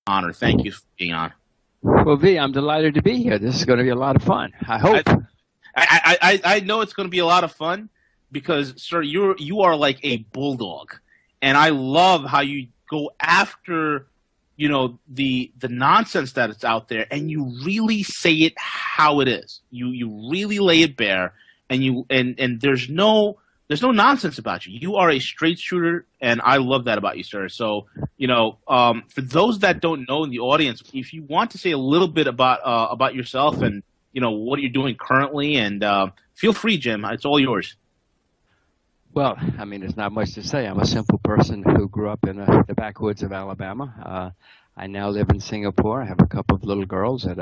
honor. Thank you for being on. Well, V, I'm delighted to be here. This is going to be a lot of fun. I hope. I know it's going to be a lot of fun because, sir, you are like a bulldog, and I love how you go after, the nonsense that is out there, and you really say it how it is. You really lay it bare, and there's no nonsense about you. You are a straight shooter, and I love that about you, sir. So, for those that don't know in the audience, if you want to say a little bit about yourself and what you're doing currently, and feel free, Jim. It's all yours. Well, I mean, there's not much to say. I'm a simple person who grew up in the backwoods of Alabama. I now live in Singapore. I have a couple of little girls that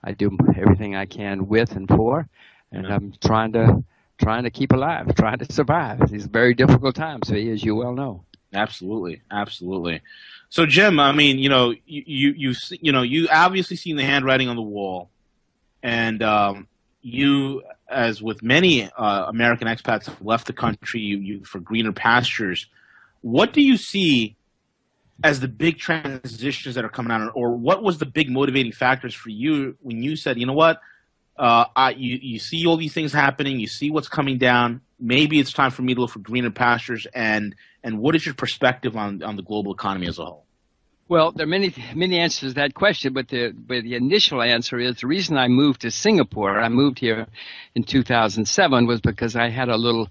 I do everything I can with and for, and I'm trying to keep alive, trying to survive these very difficult times, as you well know. Absolutely, absolutely. So, Jim, I mean, you obviously seen the handwriting on the wall, and you, as with many American expats have left the country, you for greener pastures. What do you see as the big transitions that are coming out, or what was the big motivating factors for you when you said, you know what? You see all these things happening. You see what's coming down. Maybe it's time for me to look for greener pastures. And what is your perspective on the global economy as a whole? Well, there are many answers to that question, but the initial answer is the reason I moved to Singapore. I moved here in 2007 was because I had a little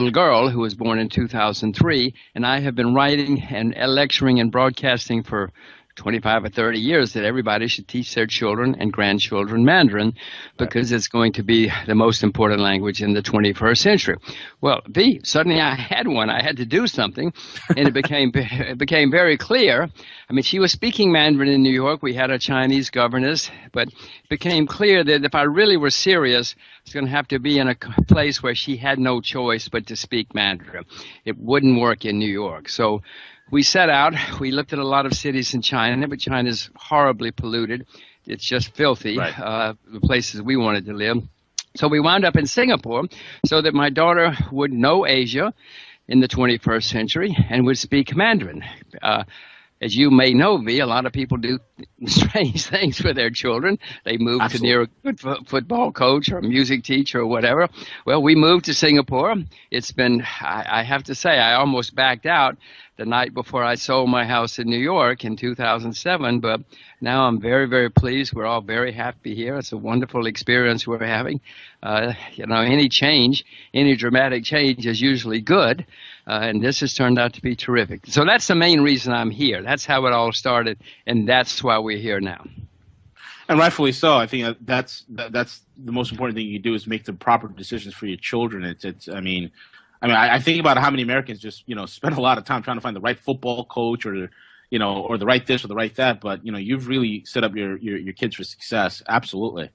girl who was born in 2003, and I have been writing and lecturing and broadcasting for 25 or 30 years that everybody should teach their children and grandchildren Mandarin because it's going to be the most important language in the 21st century. Well, suddenly I had one. I had to do something, and it became very clear. I mean, she was speaking Mandarin in New York. We had a Chinese governess, but it became clear that if I really were serious, I was going to have to be in a place where she had no choice but to speak Mandarin. It wouldn't work in New York. So we set out. We looked at a lot of cities in China, but China's horribly polluted. It's just filthy, right. The places we wanted to live. So we wound up in Singapore so that my daughter would know Asia in the 21st century and would speak Mandarin. As you may know, a lot of people do strange things with their children. They move to near a good football coach or a music teacher or whatever. Well, we moved to Singapore. It's been, I have to say, I almost backed out the night before I sold my house in New York in 2007, but now I'm very, very pleased. We're all very happy here. It's a wonderful experience we're having. Any change, any dramatic change is usually good, and this has turned out to be terrific. So that's the main reason I'm here. That's how it all started, and that's why we're here now. And rightfully so. I think that's the most important thing you do is make the proper decisions for your children. I think about how many Americans just, spend a lot of time trying to find the right football coach or the right this or the right that. But, you've really set up your kids for success. Absolutely.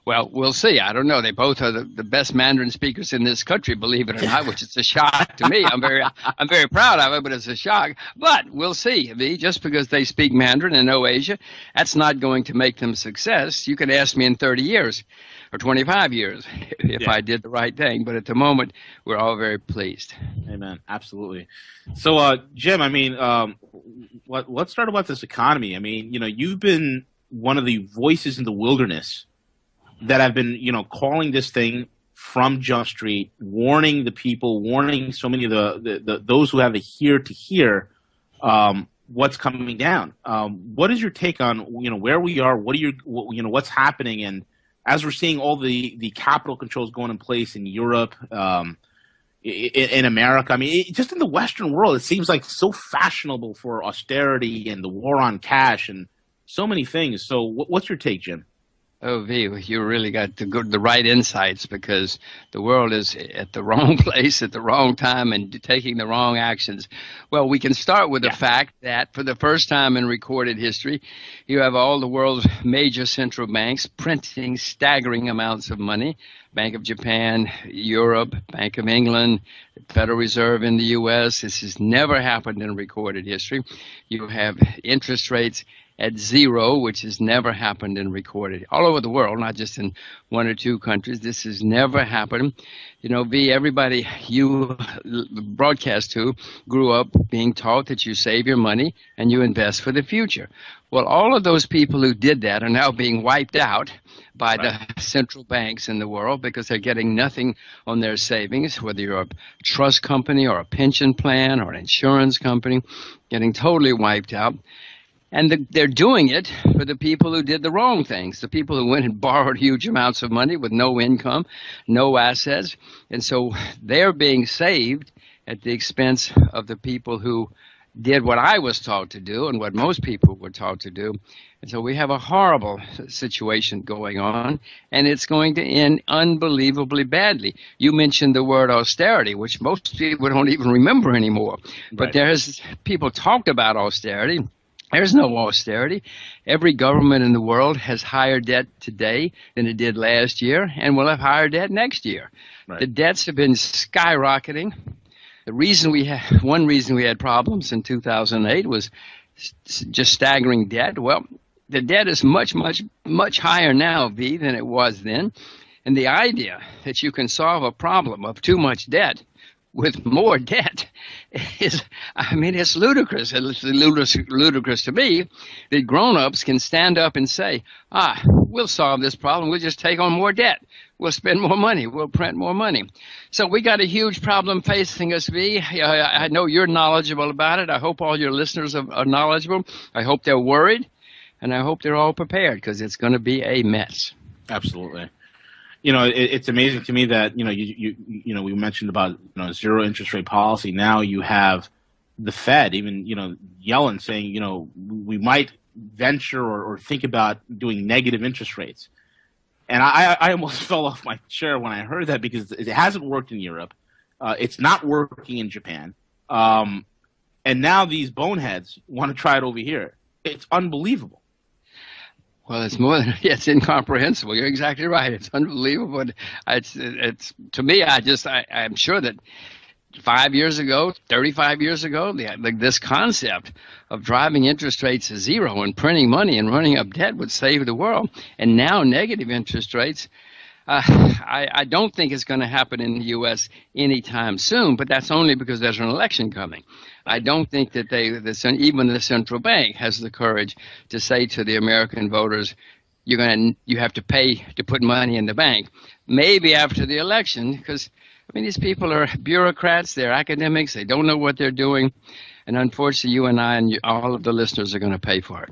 Well, we'll see. I don't know. They both are the best Mandarin speakers in this country, believe it or not, which is a shock to me. I'm very proud of it, but it's a shock. But we'll see. Just because they speak Mandarin and know Asia, that's not going to make them success. You can ask me in 30 years or 25 years if I did the right thing. But at the moment, we're all very pleased. Amen. Absolutely. So, Jim, let's start about this economy. You've been one of the voices in the wilderness that have been, calling this thing from Jump Street, warning the people, warning so many of the those who have a ear to hear what's coming down. What is your take on, where we are? What's happening? And as we're seeing all the capital controls going in place in Europe, in America, just in the Western world, it seems like so fashionable for austerity and the war on cash and so many things. So what's your take, Jim? Oh, you really got the right insights because the world is at the wrong place at the wrong time and taking the wrong actions. Well, we can start with the fact that for the first time in recorded history, you have all the world's major central banks printing staggering amounts of money. Bank of Japan, Europe, Bank of England, Federal Reserve in the U.S. This has never happened in recorded history. You have interest rates at zero, which has never happened and recorded all over the world, not just in one or two countries. This has never happened. You know, everybody you broadcast to grew up being taught that you save your money and you invest for the future. Well, all of those people who did that are now being wiped out by the central banks in the world because they're getting nothing on their savings, whether you're a trust company or a pension plan or an insurance company, getting totally wiped out. And they're doing it for the people who did the wrong things, the people who went and borrowed huge amounts of money with no income, no assets. And so they're being saved at the expense of the people who did what I was taught to do and what most people were taught to do. And so we have a horrible situation going on, and it's going to end unbelievably badly. You mentioned the word austerity, which most people don't even remember anymore. But people talked about austerity. There's no austerity. Every government in the world has higher debt today than it did last year, and will have higher debt next year. The debts have been skyrocketing. One reason we had problems in 2008 was just staggering debt. Well, the debt is much, much, much higher now, V, than it was then. And the idea that you can solve a problem of too much debt with more debt is, I mean, it's ludicrous. It's ludicrous to me that grown-ups can stand up and say, we'll solve this problem. We'll just take on more debt. We'll spend more money. We'll print more money. So we got a huge problem facing us, V. I know you're knowledgeable about it. I hope all your listeners are knowledgeable. I hope they're worried, and I hope they're all prepared because it's going to be a mess. Absolutely. You know, it's amazing to me that, you know, we mentioned about, zero interest rate policy. Now you have the Fed, even, Yellen saying, we might venture or think about doing negative interest rates. And I almost fell off my chair when I heard that because it hasn't worked in Europe. It's not working in Japan. And now these boneheads want to try it over here. It's unbelievable. Well, it's more than it's incomprehensible. You're exactly right. It's unbelievable. It's to me. I'm sure that 5 years ago, 35 years ago, this concept of driving interest rates to zero and printing money and running up debt would save the world. And now negative interest rates. I don't think it's going to happen in the U.S. anytime soon, but that's only because there's an election coming. I don't think that even the central bank has the courage to say to the American voters, you have to pay to put money in the bank. Maybe after the election, because these people are bureaucrats, they're academics, they don't know what they're doing, and unfortunately, you and I and all of the listeners are going to pay for it.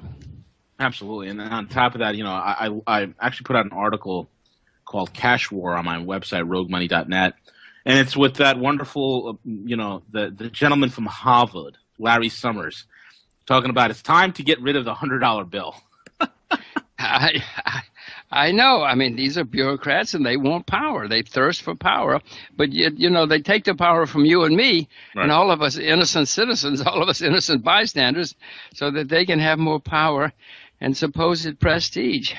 Absolutely, and on top of that, I actually put out an article called Cash War on my website, roguemoney.net. And it's with that wonderful, the gentleman from Harvard, Larry Summers, talking about it's time to get rid of the $100 bill. I know. These are bureaucrats and they want power. They thirst for power. But, they take the power from you and me and all of us innocent citizens, all of us innocent bystanders, so that they can have more power and supposed prestige.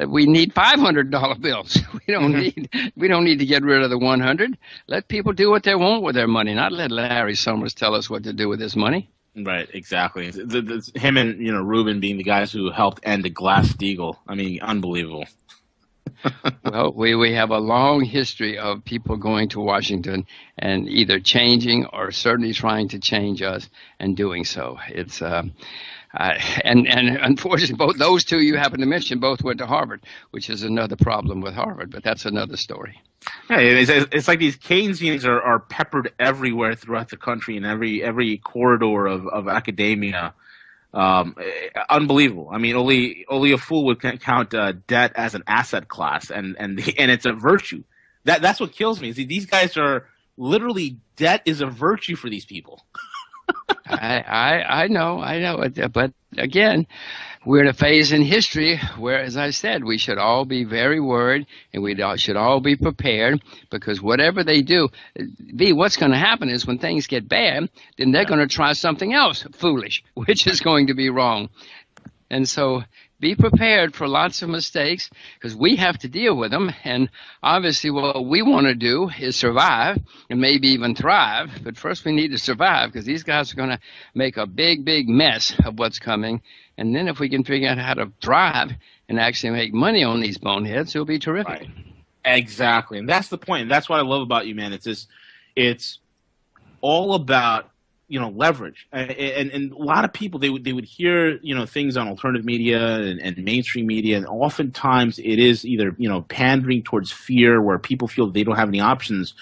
We need $500 bills. We don't need to get rid of the 100. Let people do what they want with their money, not let Larry Summers tell us what to do with his money. Right, exactly. Him and Rubin being the guys who helped end the Glass-Steagall. Unbelievable. Well, we have a long history of people going to Washington and either changing or certainly trying to change us and doing so. It's and unfortunately, both those two you happen to mention both went to Harvard, which is another problem with Harvard, but that's another story. Yeah, it's like these Keynesians are peppered everywhere throughout the country in every corridor of academia. Unbelievable. Only a fool would count debt as an asset class, and it's a virtue. That's what kills me. See, these guys are literally, debt is a virtue for these people. I know, but again, we're in a phase in history where, as I said, we should all be very worried and we should all be prepared, because whatever they do, what's going to happen is when things get bad, then they're going to try something else foolish, which is going to be wrong. And so be prepared for lots of mistakes because we have to deal with them. And obviously what we want to do is survive and maybe even thrive. But first we need to survive because these guys are going to make a big, big mess of what's coming. And then if we can figure out how to thrive and actually make money on these boneheads, it'll be terrific. Right. Exactly. And that's the point. And that's what I love about you, man. It's all about, leverage. And a lot of people, they would hear, things on alternative media and mainstream media. And oftentimes it is either, pandering towards fear where people feel they don't have any options.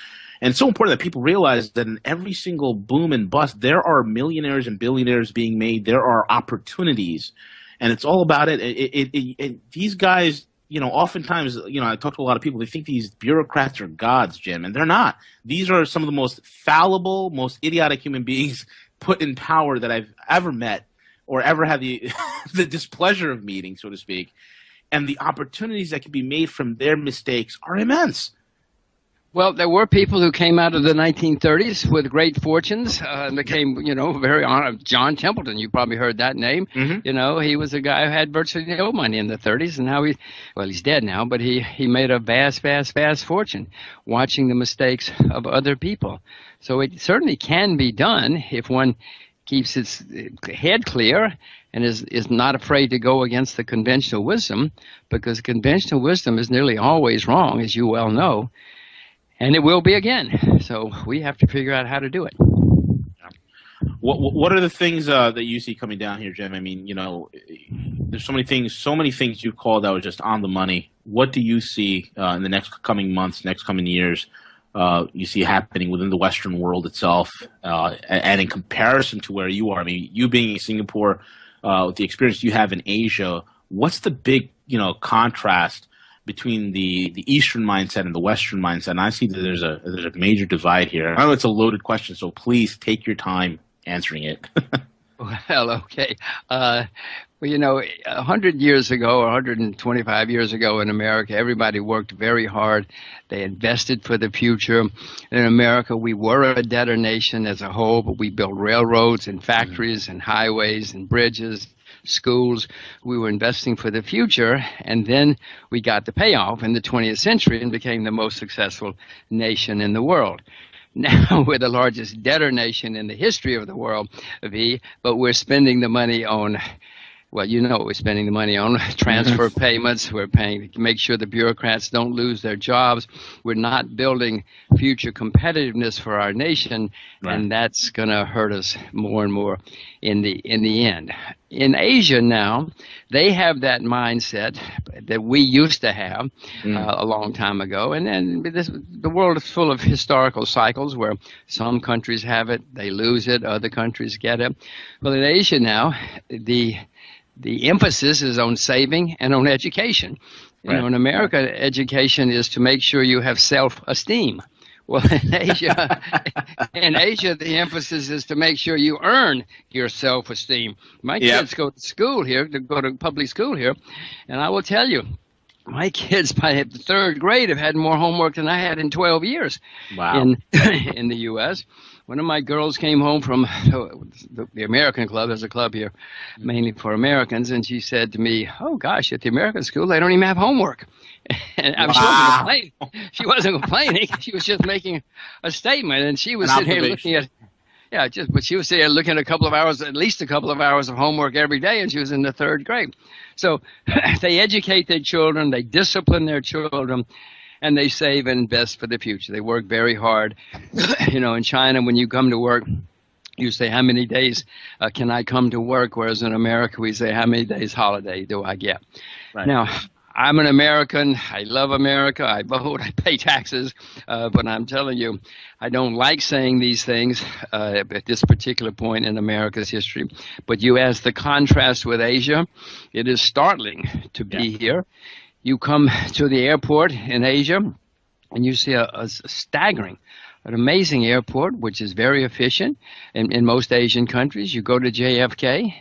And it's so important that people realize that in every single boom and bust, there are millionaires and billionaires being made. There are opportunities. And it's all about it. These guys, oftentimes, I talk to a lot of people, they think these bureaucrats are gods, Jim, and they're not. These are some of the most fallible, most idiotic human beings put in power that I've ever met or ever had the the displeasure of meeting, so to speak. And the opportunities that can be made from their mistakes are immense. Well, there were people who came out of the 1930s with great fortunes and became, very honored. John Templeton, you probably heard that name. Mm-hmm. He was a guy who had virtually no money in the 30s, and now he's dead now, but he made a vast, vast, vast fortune watching the mistakes of other people. So it certainly can be done if one keeps its head clear and is not afraid to go against the conventional wisdom, because conventional wisdom is nearly always wrong, as you well know. And it will be again. So we have to figure out how to do it. What are the things that you see coming down here, Jim? I mean, there's so many things you called out just on the money. What do you see in the next coming months, next coming years, you see happening within the Western world itself, and in comparison to where you are? I mean, you being in Singapore, with the experience you have in Asia, what's the big, contrast between the Eastern mindset and the Western mindset? And I see that there's a major divide here. I know it's a loaded question, so please take your time answering it. Well, okay. 100 years ago or 125 years ago in America, everybody worked very hard. They invested for the future. In America, we were a debtor nation as a whole, but we built railroads and factories and highways and bridges, schools. We were investing for the future, and then we got the payoff in the 20th century and became the most successful nation in the world. Now we're the largest debtor nation in the history of the world, but we're spending the money on, we're spending the money on transfer payments. We're paying to make sure the bureaucrats don't lose their jobs. We're not building future competitiveness for our nation, and that's going to hurt us more and more in the end. In Asia now, they have that mindset that we used to have a long time ago. And then the world is full of historical cycles where some countries have it, they lose it, other countries get it. Well, in Asia now, the emphasis is on saving and on education. In America, education is to make sure you have self-esteem. Well, in Asia, the emphasis is to make sure you earn your self-esteem. My kids go to school here, go to public school here, and I will tell you, my kids by the third grade have had more homework than I had in 12 years in the U.S. One of my girls came home from the American Club. There's a club here mainly for Americans, and she said to me, "Oh, gosh, at the American school, they don't even have homework." And she wasn't complaining. She was just making a statement, and she was sitting here looking at but she was sitting there looking at at least a couple of hours of homework every day, and she was in the third grade. So they educate their children, they discipline their children, and they save and invest for the future. They work very hard. In China, when you come to work, you say, how many days can I come to work? Whereas in America, we say, how many days holiday do I get? Right. Now, I'm an American. I love America. I vote. I pay taxes. But I'm telling you, I don't like saying these things at this particular point in America's history. But you ask the contrast with Asia, it is startling to be here. You come to the airport in Asia, and you see a staggering, an amazing airport, which is very efficient in most Asian countries. You go to JFK,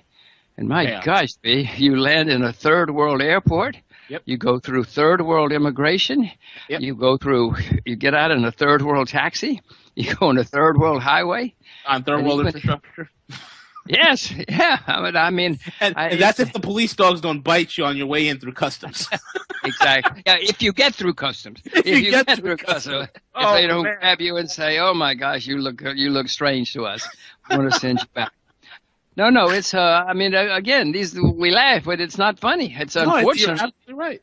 and my gosh, you land in a third world airport. Yep. You go through third world immigration. Yep. You get out in a third world taxi. You go on a third world highway. On third world infrastructure. Yes, yeah. I mean, And that's if the police dogs don't bite you on your way in through customs. exactly. Yeah, if you get through customs, If you get through customs. if they don't grab you and say, "Oh my gosh, you look strange to us," I want to send you back. No, it's I mean, again, we laugh, but it's not funny. It's unfortunate. You're absolutely right.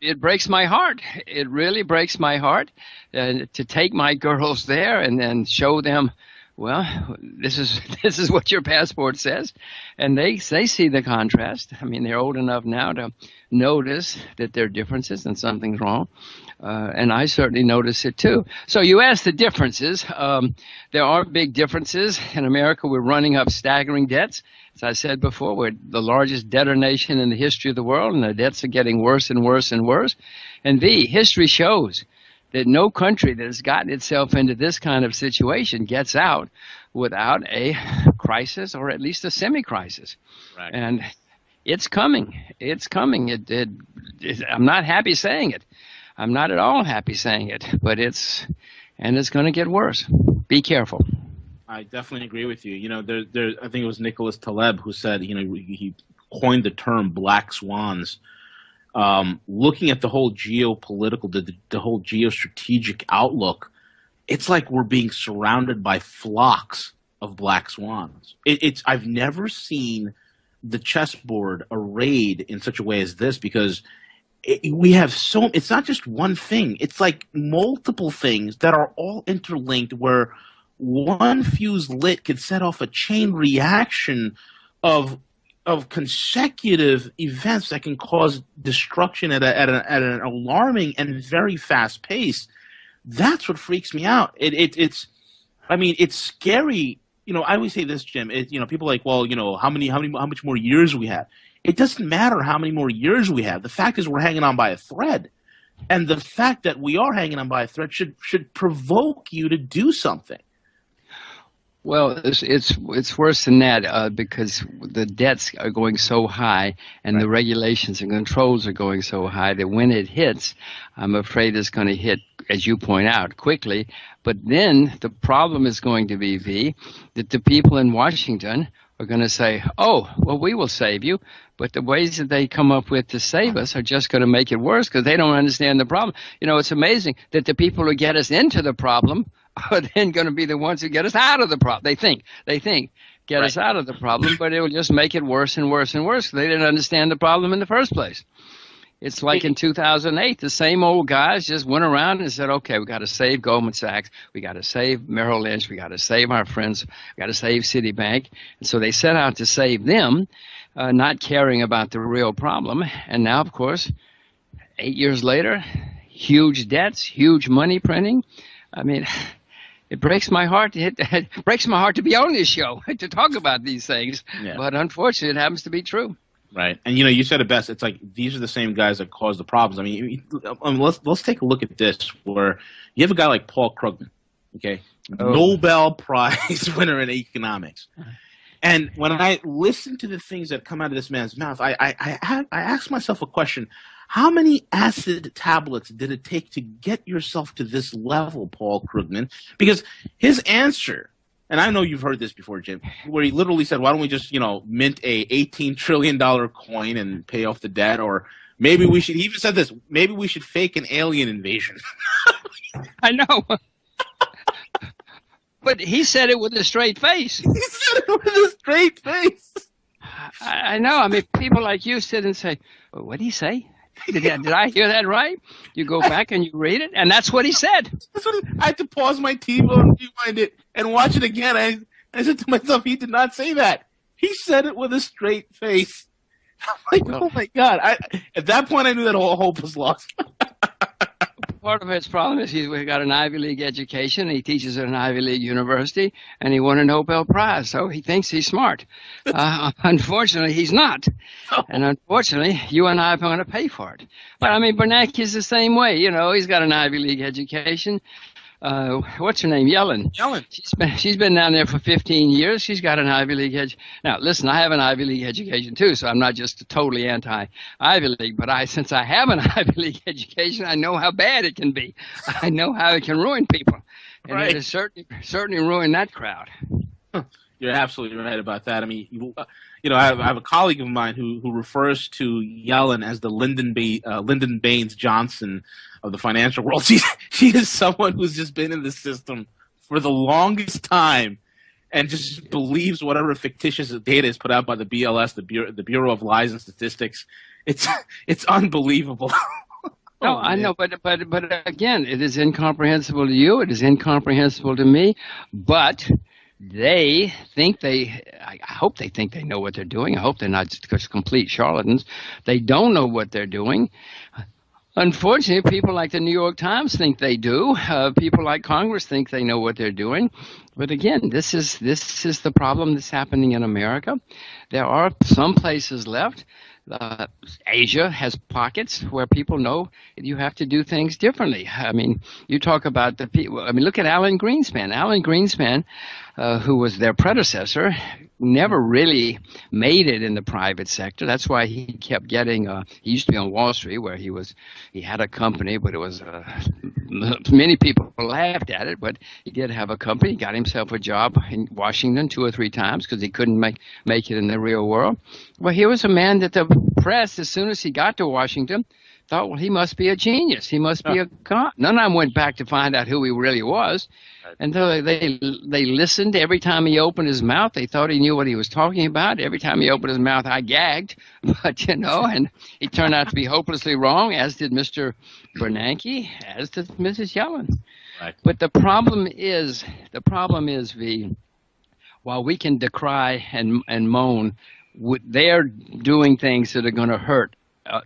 It breaks my heart. It really breaks my heart to take my girls there and then show them, well, this is what your passport says, and they see the contrast. I mean, they're old enough now to notice that there are differences and something's wrong, and I certainly notice it too. So you asked the differences. There are big differences in America. We're running up staggering debts. As I said before, we're the largest debtor nation in the history of the world, and the debts are getting worse and worse and worse. And history shows that no country that has gotten itself into this kind of situation gets out without a crisis, or at least a semi-crisis. Right. And it's coming. It's coming. I'm not happy saying it. I'm not at all happy saying it, but it's going to get worse. Be careful. I definitely agree with you. You know, I think it was Nicholas Taleb who said, you know, he coined the term black swans. Looking at the whole geopolitical, the whole geostrategic outlook, it's like we're being surrounded by flocks of black swans. I've never seen the chessboard arrayed in such a way as this, because we have it's not just one thing. It's like multiple things that are all interlinked, where one fuse lit could set off a chain reaction of consecutive events that can cause destruction at an alarming and very fast pace. That's what freaks me out. It's scary. You know, I always say this, Jim. You know, people are like, well, you know, how much more years we have? It doesn't matter how many more years we have. The fact is, we're hanging on by a thread, and the fact that we are hanging on by a thread should provoke you to do something. Well, it's worse than that, because the debts are going so high, and the regulations and controls are going so high that when it hits, I'm afraid it's going to hit, as you point out, quickly. But then the problem is going to be, that the people in Washington are going to say, oh, well, we will save you. But the ways that they come up with to save us are just going to make it worse, because they don't understand the problem. You know, it's amazing that the people who get us into the problem are then going to be the ones who get us out of the problem. They think get us out of the problem, but it will just make it worse and worse and worse. They didn't understand the problem in the first place. It's like in 2008, the same old guys just went around and said, okay, we got to save Goldman Sachs. We got to save Merrill Lynch. We got to save our friends. We got to save Citibank. And so they set out to save them, not caring about the real problem. And now, of course, 8 years later, huge debts, huge money printing. I mean, it breaks my heart. It breaks my heart to be on this show to talk about these things. Yeah. But unfortunately, it happens to be true. Right. And, you know, you said it best. It's like these are the same guys that cause the problems. I mean, let's take a look at this, where you have a guy like Paul Krugman, okay, Nobel Prize winner in economics. And when I listen to the things that come out of this man's mouth, I ask myself a question. How many acid tablets did it take to get yourself to this level, Paul Krugman? Because his answer, and I know you've heard this before, Jim, where he literally said, why don't we just, you know, mint a $18 trillion coin and pay off the debt? Or maybe we should, he even said this, maybe we should fake an alien invasion. I know. But he said it with a straight face. He said it with a straight face. I know. I mean, people like you sit and say, well, what did he say? Did I hear that right? You go back and you read it, and that's what he said. I had to pause my TV and rewind it and watch it again. I said to myself, he did not say that. He said it with a straight face. I'm like, oh my God. At that point, I knew that all hope was lost. Part of his problem is he's got an Ivy League education. He teaches at an Ivy League university, and he won a Nobel Prize. So he thinks he's smart. Unfortunately, he's not. And unfortunately, you and I are going to pay for it. But I mean, Bernanke is the same way. You know, he's got an Ivy League education. What's her name? Yellen. She's been down there for 15 years. She's got an Ivy League education. Now, listen, I have an Ivy League education too, so I'm not just totally anti-Ivy League. But since I have an Ivy League education, I know how bad it can be. I know how it can ruin people, and it has certainly ruined that crowd. You You're absolutely right about that. I mean, I have a colleague of mine who refers to Yellen as the Lyndon Baines Johnson of the financial world. She is someone who's just been in the system for the longest time and just believes whatever fictitious data is put out by the BLS, the Bureau of Lies and Statistics. It's unbelievable. No, I know, but again, it is incomprehensible to you. It is incomprehensible to me. But I hope they think they know what they're doing. I hope they're not just complete charlatans. They don't know what they're doing. Unfortunately, people like the New York Times think they do. People like Congress think they know what they're doing. But again, this is the problem that's happening in America. There are some places left. Asia has pockets where people know you have to do things differently. I mean, you talk about the people. I mean, look at Alan Greenspan. Alan Greenspan, who was their predecessor, never really made it in the private sector. That's why he kept getting. He used to be on Wall Street, where he had a company, but it was many people laughed at it. But he did have a company. He got himself a job in Washington 2 or 3 times because he couldn't make it in the real world. Well, he was a man that the press, as soon as he got to Washington, thought, well, he must be a genius. He must be a con. None of them went back to find out who he really was. And so they listened. Every time he opened his mouth, they thought he knew what he was talking about. Every time he opened his mouth, I gagged. But, and he turned out to be hopelessly wrong, as did Mr. Bernanke, as did Mrs. Yellen. Right. But the problem is, while we can decry and moan, they're doing things that are going to hurt.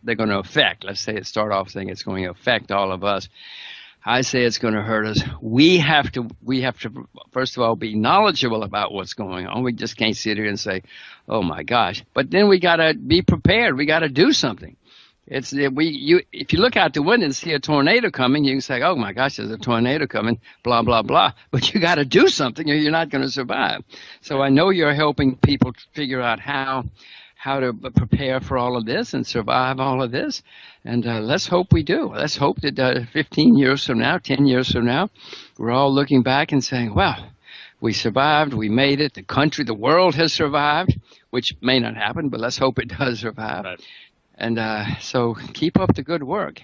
They're going to affect. Let's say start off saying it's going to affect all of us. I say it's going to hurt us. We have to first of all be knowledgeable about what's going on. We just can't sit here and say, "Oh my gosh!" But then we got to be prepared. We got to do something. If you look out the window and see a tornado coming, you can say, "Oh my gosh, there's a tornado coming," blah blah blah. But you got to do something, or you're not going to survive. So I know you're helping people figure out how to prepare for all of this and survive all of this. And let's hope we do. Let's hope that 15 years from now, 10 years from now, we're all looking back and saying, well, we survived, we made it, the world has survived, which may not happen, but let's hope it does survive. Right. And so keep up the good work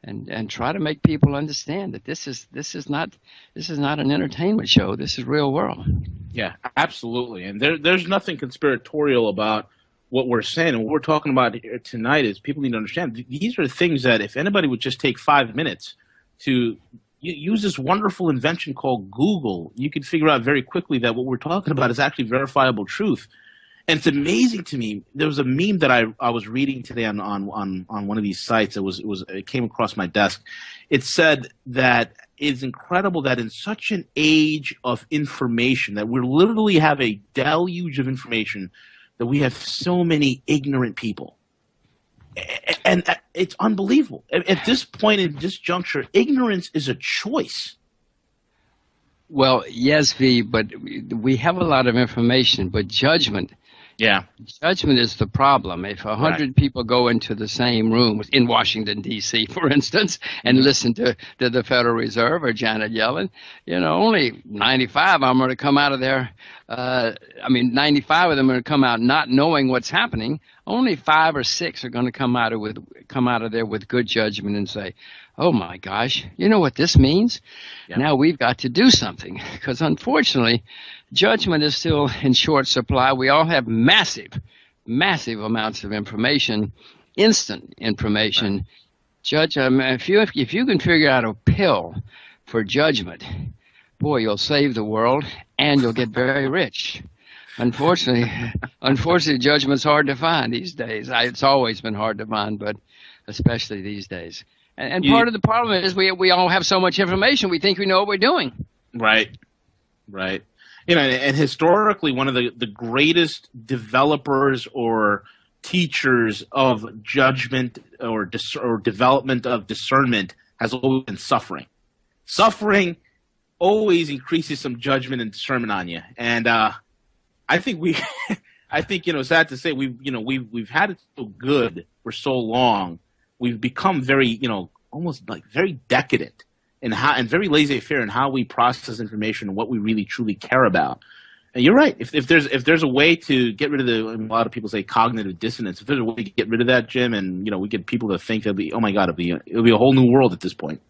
and try to make people understand that this is not an entertainment show. This is real world. Yeah, absolutely. And there's nothing conspiratorial about what we're saying, and what we're talking about here tonight is people need to understand these are things that if anybody would just take 5 minutes to use this wonderful invention called Google, you could figure out very quickly that what we're talking about is actually verifiable truth. And it's amazing to me. There was a meme that I was reading today on one of these sites. It came across my desk. It said that it's incredible that in such an age of information, that we literally have a deluge of information, that we have so many ignorant people. And it's unbelievable. At this point, in this juncture, ignorance is a choice. Well, yes, V, but we have a lot of information, but judgment. Yeah. Judgment is the problem. If 100 people go into the same room in Washington, D.C., for instance, and listen to the Federal Reserve or Janet Yellen, only 95 of them are to come out of there. 95 of them are to come out not knowing what's happening. Only 5 or 6 are going to come out of there with good judgment and say, oh my gosh, you know what this means? Yeah. Now we've got to do something, because unfortunately, judgment is still in short supply. We all have massive amounts of information, instant information. Right. Judge, if you can figure out a pill for judgment, boy, you'll save the world and you'll get very rich. Unfortunately, judgment's hard to find these days. It's always been hard to find, but especially these days. And part of the problem is we all have so much information, we think we know what we're doing. Right. And historically, one of the greatest developers or teachers of judgment or development of discernment has always been suffering. Suffering always increases some judgment and discernment on you. And I think sad to say we've had it so good for so long. We've become very, almost like very decadent and very laissez-faire in how we process information and what we really truly care about. You're right. If there's a way to get rid of a lot of people say cognitive dissonance, if there's a way to get rid of that, Jim, and we get people to think it'll be, oh my God, it'll be a whole new world at this point.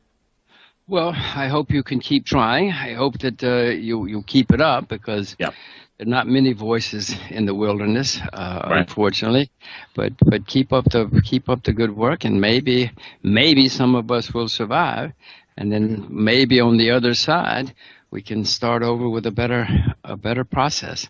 Well, I hope you can keep trying. I hope that you'll keep it up, because there are not many voices in the wilderness, unfortunately. But keep up the good work, and maybe some of us will survive, and then maybe on the other side we can start over with a better process.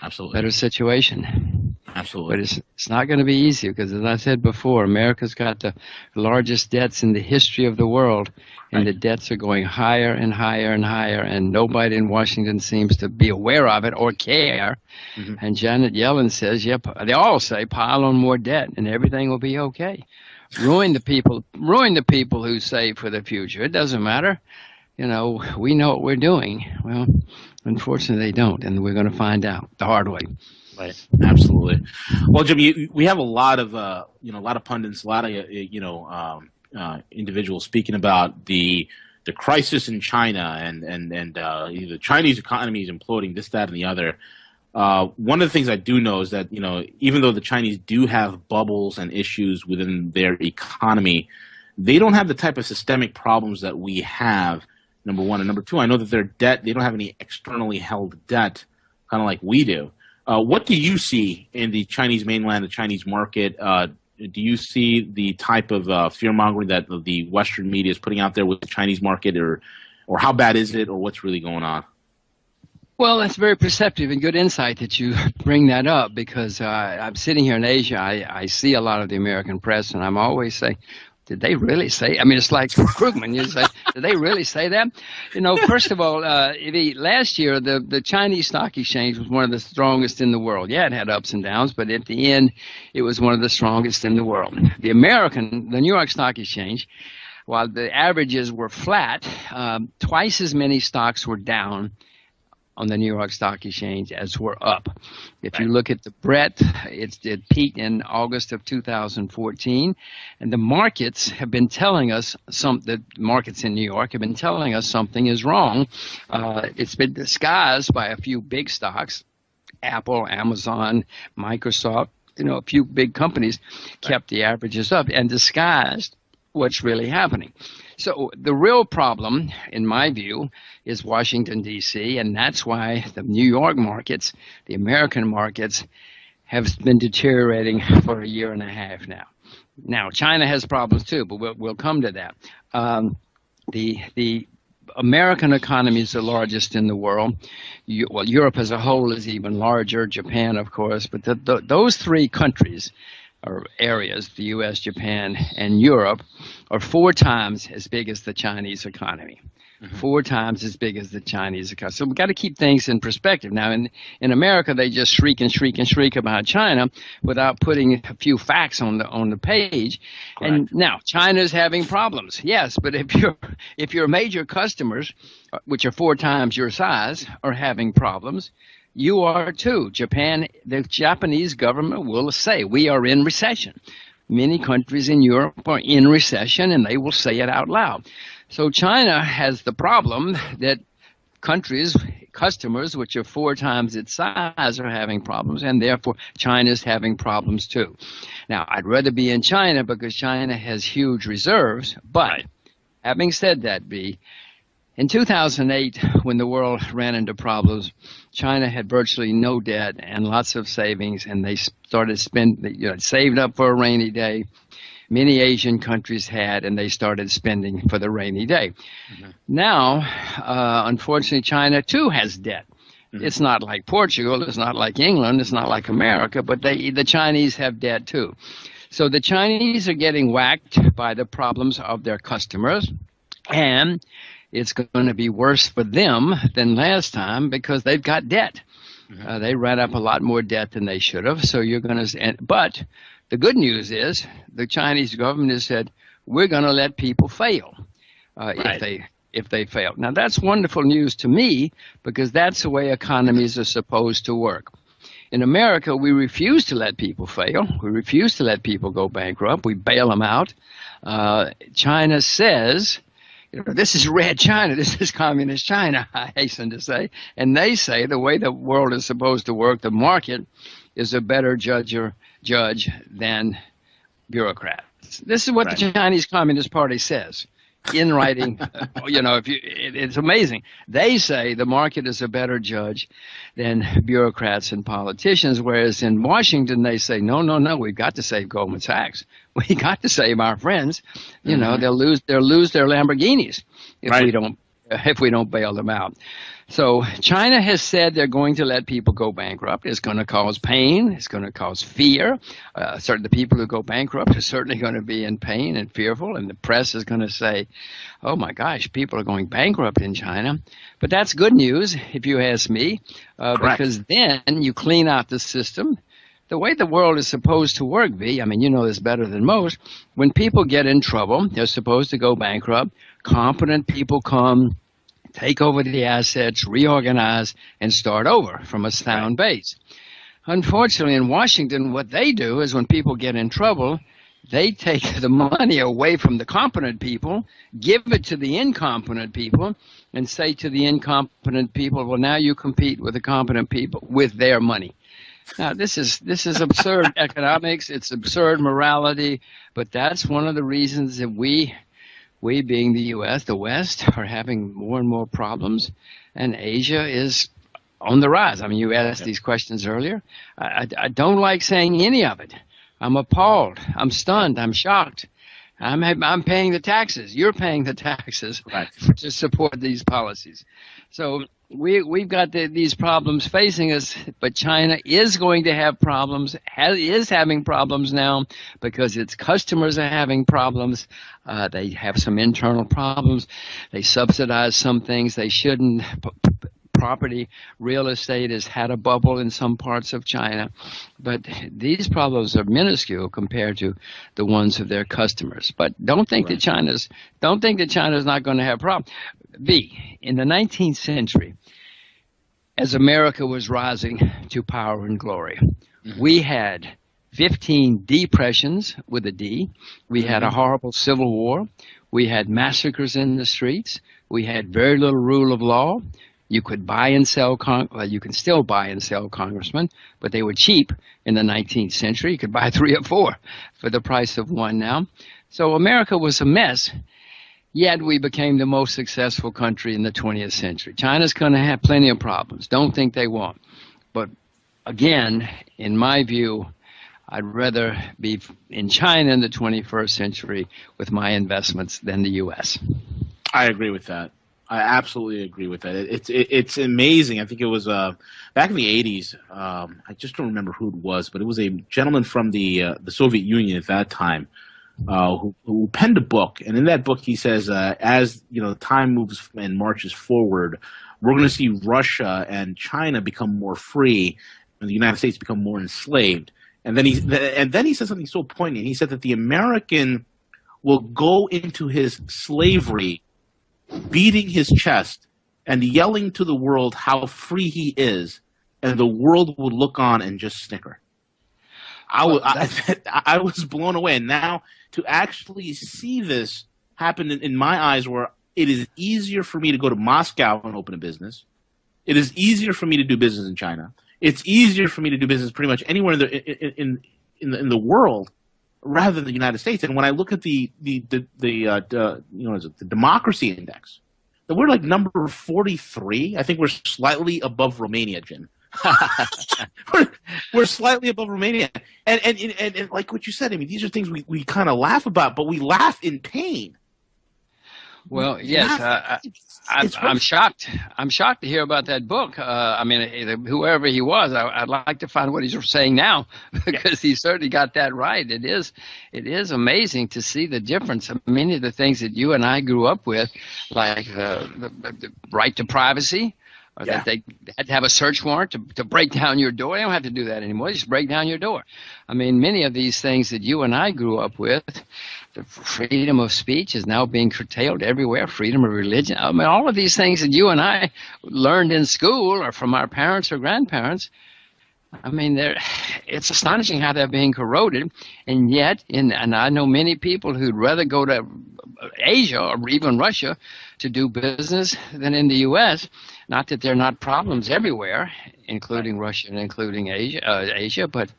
Absolutely. Better situation. Absolutely. But it's not going to be easy, because, as I said before, America's got the largest debts in the history of the world, and the debts are going higher and higher and higher, and nobody in Washington seems to be aware of it or care. Mm-hmm. And Janet Yellen says, they all say, pile on more debt and everything will be okay. Ruin the people who save for the future. It doesn't matter. We know what we're doing. Well, unfortunately, they don't, and we're going to find out the hard way. Right. Absolutely. Well, Jim, we have a lot of pundits, a lot of individuals speaking about the crisis in China and the Chinese economy is imploding, this, that, and the other. One of the things I do know is that even though the Chinese do have bubbles and issues within their economy, they don't have the type of systemic problems that we have. Number one, and number two, I know that their debt, they don't have any externally held debt, kind of like we do. What do you see in the Chinese mainland, the Chinese market? Do you see the type of fear-mongering that the Western media is putting out there with the Chinese market, or how bad is it, or what's really going on? Well, that's very perceptive and good insight that you bring that up, because I'm sitting here in Asia. I see a lot of the American press, and I'm always saying, did they really say? I mean, it's like Krugman. You say, did they really say that? First of all, last year the Chinese stock exchange was one of the strongest in the world. Yeah, it had ups and downs, but at the end, it was one of the strongest in the world. The New York Stock Exchange, while the averages were flat, twice as many stocks were down on the New York Stock Exchange as were up. If you look at the breadth, it peaked in August of 2014, and the markets have been telling us the markets in New York have been telling us something is wrong. It's been disguised by a few big stocks, Apple, Amazon, Microsoft, a few big companies kept the averages up and disguised what's really happening. So the real problem, in my view, is Washington, D.C., and that's why the New York markets, the American markets, have been deteriorating for a year and a half now. Now, China has problems too, but we'll come to that. The American economy is the largest in the world. Europe as a whole is even larger, Japan, of course, but those three countries or areas, the U.S., Japan, and Europe, are 4 times as big as the Chinese economy. Mm-hmm. 4 times as big as the Chinese economy. So we've got to keep things in perspective. Now, in America, they just shriek about China without putting a few facts on the page. Correct. And now China's having problems. Yes, but if your major customers, which are 4 times your size, are having problems, you are too. The Japanese government will say we are in recession. Many countries in Europe are in recession, and they will say it out loud. So China has the problem that customers, which are 4 times its size, are having problems, and therefore China's having problems too. Now, I'd rather be in China because China has huge reserves, but having said that, in 2008, when the world ran into problems, China had virtually no debt and lots of savings, and they started saved up for a rainy day. Many Asian countries had, and they started spending for the rainy day. Mm-hmm. Now, unfortunately, China too has debt. Mm-hmm. It's not like Portugal, it's not like England, it's not like America, but the Chinese have debt too. So the Chinese are getting whacked by the problems of their customers, and it's going to be worse for them than last time because they've got debt. Mm-hmm. They ran up a lot more debt than they should have. So but the good news is the Chinese government has said we're going to let people fail if they fail. Now that's wonderful news to me because that's the way economies are supposed to work. In America, we refuse to let people fail. We refuse to let people go bankrupt. We bail them out. China says this is red China, this is communist China, I hasten to say. And they say the way the world is supposed to work, the market is a better judge than bureaucrats. This is what the Chinese Communist Party says in writing. It's amazing. They say the market is a better judge than bureaucrats and politicians, whereas in Washington they say, no, we've got to save Goldman Sachs. We got to save our friends. They'll lose their Lamborghinis if we don't bail them out. So China has said they're going to let people go bankrupt. It's going to cause pain. It's going to cause fear. Certainly the people who go bankrupt are certainly going to be in pain and fearful, and the press is going to say, oh my gosh, people are going bankrupt in China. But that's good news, if you ask me, because then you clean out the system. The way the world is supposed to work, V, I mean, you know this better than most, when people get in trouble, they're supposed to go bankrupt. Competent people come, take over the assets, reorganize, and start over from a sound base. Unfortunately, in Washington, what they do is when people get in trouble, they take the money away from the competent people, give it to the incompetent people, and say to the incompetent people, well, now you compete with the competent people with their money. Now, this is absurd economics. It's absurd morality, but that's one of the reasons that we being the U.S., the West, are having more and more problems, and Asia is on the rise. I mean, you asked these questions earlier. I don't like saying any of it. I'm appalled. I'm stunned. I'm shocked. I'm paying the taxes. You're paying the taxes to support these policies. So we've got these problems facing us, but China is going to have problems, is having problems now because its customers are having problems. They have some internal problems. They subsidize some things they shouldn't. Property, real estate has had a bubble in some parts of China, but these problems are minuscule compared to the ones of their customers. But don't think that China's not going to have problems. B, in the 19th century, as America was rising to power and glory, we had 15 depressions with a D. We had a horrible civil war. We had massacres in the streets. We had very little rule of law. You could buy and sell, you can still buy and sell congressmen, but they were cheap in the 19th century. You could buy 3 or 4 for the price of 1 now. So America was a mess, yet we became the most successful country in the 20th century. China's going to have plenty of problems. Don't think they won't. But again, in my view, I'd rather be in China in the 21st century with my investments than the U.S. I agree with that. I absolutely agree with that. It's amazing. I think it was back in the 80s. I just don't remember who it was, but it was a gentleman from the Soviet Union at that time who penned a book. And in that book, he says, as time moves and marches forward, we're going to see Russia and China become more free, and the United States become more enslaved. And then he said something so poignant. He said that the American will go into his slavery beating his chest and yelling to the world how free he is, and the world would look on and just snicker. I was blown away. And now to actually see this happen in my eyes, where it is easier for me to go to Moscow and open a business. It is easier for me to do business in China. It's easier for me to do business pretty much anywhere in the world, rather than the United States. And when I look at the democracy index, that we're like number 43. I think we're slightly above Romania, Jim. we're slightly above Romania. And like what you said, I mean, these are things we kind of laugh about, but we laugh in pain. Well, yes, I'm shocked. I'm shocked to hear about that book. I mean, whoever he was, I'd like to find what he's saying now, because he certainly got that right. It is amazing to see the difference. Many of the things that you and I grew up with, like the right to privacy, or that they had to have a search warrant to break down your door. They don't have to do that anymore. They just break down your door. I mean, many of these things that you and I grew up with, the freedom of speech is now being curtailed everywhere, freedom of religion. I mean, all of these things that you and I learned in school or from our parents or grandparents, I mean, it's astonishing how they're being corroded. And yet, and I know many people who'd rather go to Asia or even Russia to do business than in the U.S. Not that there are not problems everywhere, including Russia and including Asia, but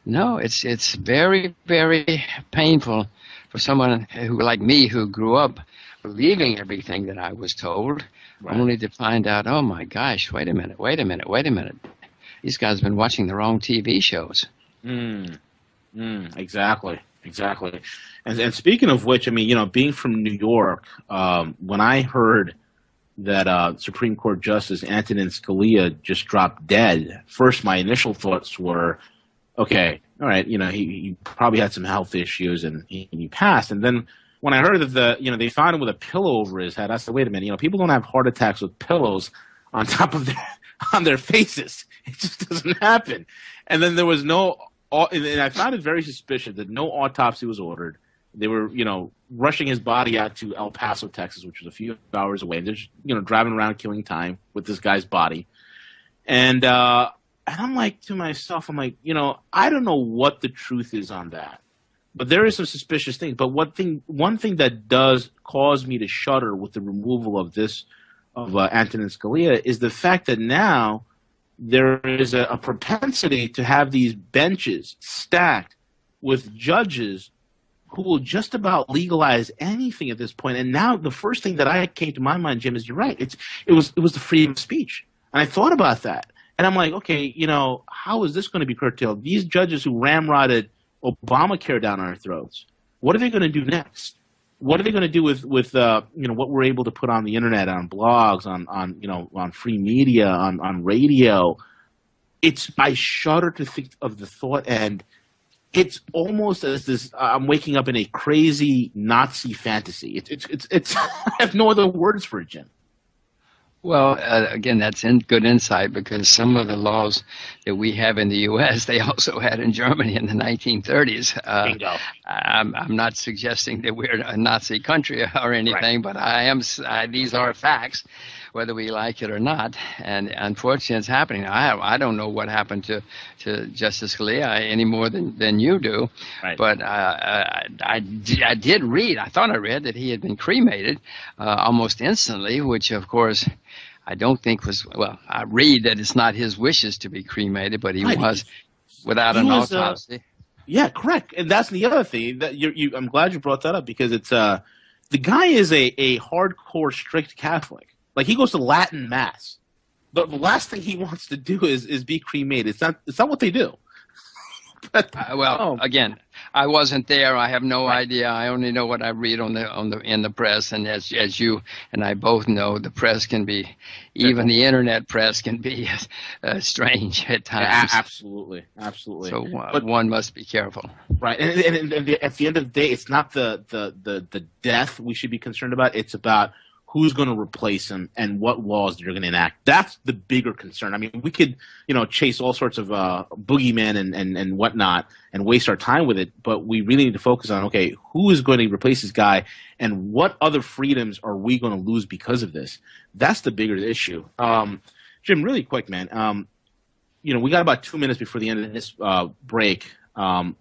no, it's very, very painful for someone who, like me, who grew up believing everything that I was told, only to find out, oh my gosh, wait a minute. These guys have been watching the wrong TV shows. Exactly. And speaking of which, I mean, being from New York, when I heard that Supreme Court Justice Antonin Scalia just dropped dead, first my initial thoughts were, okay, all right, he probably had some health issues and he passed. And then when I heard that they found him with a pillow over his head, I said, wait a minute, people don't have heart attacks with pillows on top of on their faces. It just doesn't happen. And then there was and I found it very suspicious that no autopsy was ordered. They were, rushing his body out to El Paso, Texas, which was a few hours away. They're just, driving around killing time with this guy's body. And I'm like to myself, I don't know what the truth is on that. But there is some suspicious things. But one thing that does cause me to shudder with the removal of Antonin Scalia is the fact that now there is a propensity to have these benches stacked with judges who will just about legalize anything at this point. And now the first thing that came to my mind, Jim, is you're right. It was the freedom of speech. And I thought about that. And I'm like, okay, how is this going to be curtailed? These judges who ramrodded Obamacare down our throats, what are they going to do next? What are they going to do with what we're able to put on the internet, on blogs, on free media, on radio? I shudder to think of the thought, and it's almost as this I'm waking up in a crazy Nazi fantasy. It's I have no other words for it, Jim. Well, again, that's good insight, because some of the laws that we have in the U.S., they also had in Germany in the 1930s. Bingo. I'm not suggesting that we're a Nazi country or anything, but these are facts, whether we like it or not. And unfortunately, it's happening. I don't know what happened to Justice Scalia any more than you do. Right. But I did read, I thought I read that he had been cremated almost instantly, which, of course, I don't think I read that it's not his wishes to be cremated, but he was without an autopsy. Yeah, correct. And that's the other thing that I'm glad you brought that up, because it's the guy is a hardcore strict Catholic. Like, he goes to Latin mass. The last thing he wants to do is be cremated. It's not what they do. But, again, I wasn't there. I have no idea. I only know what I read in the press, and as you and I both know, the press can be, even the internet press can be strange at times. Yeah, absolutely. So one must be careful. Right, and at the end of the day, it's not the death we should be concerned about. It's about who's going to replace him and what laws they're going to enact. That's the bigger concern. I mean, we could, chase all sorts of boogeymen and whatnot and waste our time with it, but we really need to focus on, okay, who is going to replace this guy and what other freedoms are we going to lose because of this? That's the bigger issue. Jim, really quick, man. We got about 2 minutes before the end of this break, and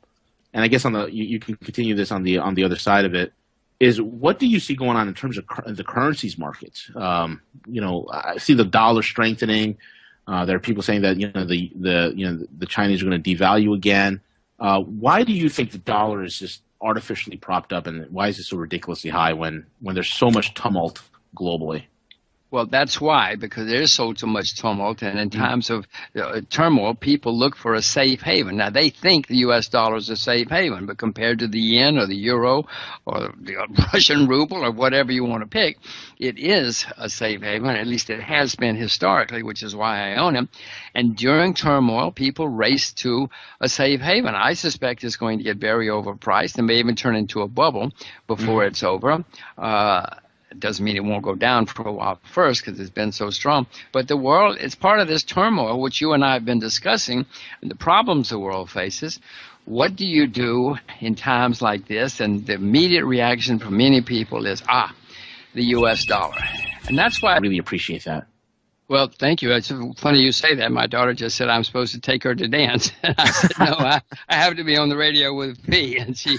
I guess you can continue this on the other side of it. Is what do you see going on in terms of the currencies markets? I see the dollar strengthening. There are people saying that the Chinese are going to devalue again. Why do you think the dollar is just artificially propped up, and why is it so ridiculously high when there's so much tumult globally? Well, that's why, because there's so much tumult, and in times of turmoil, people look for a safe haven. Now, they think the U.S. dollar is a safe haven, but compared to the yen or the euro or the Russian ruble or whatever you want to pick, it is a safe haven. At least it has been historically, which is why I own them. And during turmoil, people race to a safe haven. I suspect it's going to get very overpriced and may even turn into a bubble before it's over. It doesn't mean it won't go down for a while first, because it's been so strong. But the world, it's part of this turmoil, which you and I have been discussing, and the problems the world faces. What do you do in times like this? And the immediate reaction from many people is, the U.S. dollar. And that's why I really appreciate that. Well, thank you. It's funny you say that. My daughter just said I'm supposed to take her to dance. And I said, no, I have to be on the radio with P. And she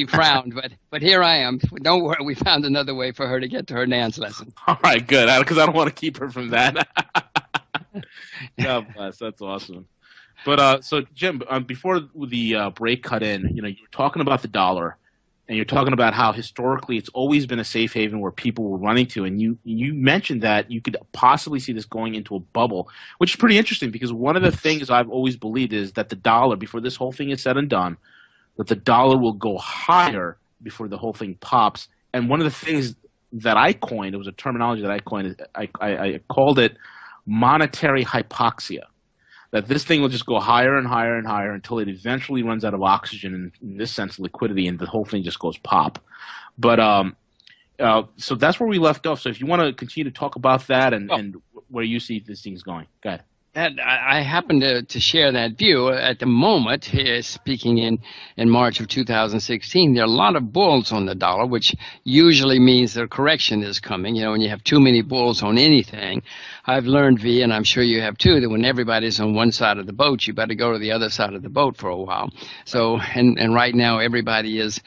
frowned. But here I am. Don't worry. We found another way for her to get to her dance lesson. All right, good. Because I don't want to keep her from that. God bless. That's awesome. But so, Jim, before the break cut in, you were talking about the dollar. And you're talking about how historically it's always been a safe haven where people were running to. And you mentioned that you could possibly see this going into a bubble, which is pretty interesting because one of the things I've always believed is that the dollar, before this whole thing is said and done, that the dollar will go higher before the whole thing pops. And one of the things that I coined, it was a terminology that I coined, I called it monetary hypoxia. That this thing will just go higher and higher and higher until it eventually runs out of oxygen, and in this sense, liquidity, and the whole thing just goes pop. But so that's where we left off. So if you want to continue to talk about that and where you see this thing's going, go ahead. I happen to share that view. At the moment, speaking in March of 2016, there are a lot of bulls on the dollar, which usually means the correction is coming. When you have too many bulls on anything, I've learned, V, and I'm sure you have too, that when everybody's on one side of the boat, you better go to the other side of the boat for a while. So, and right now everybody is.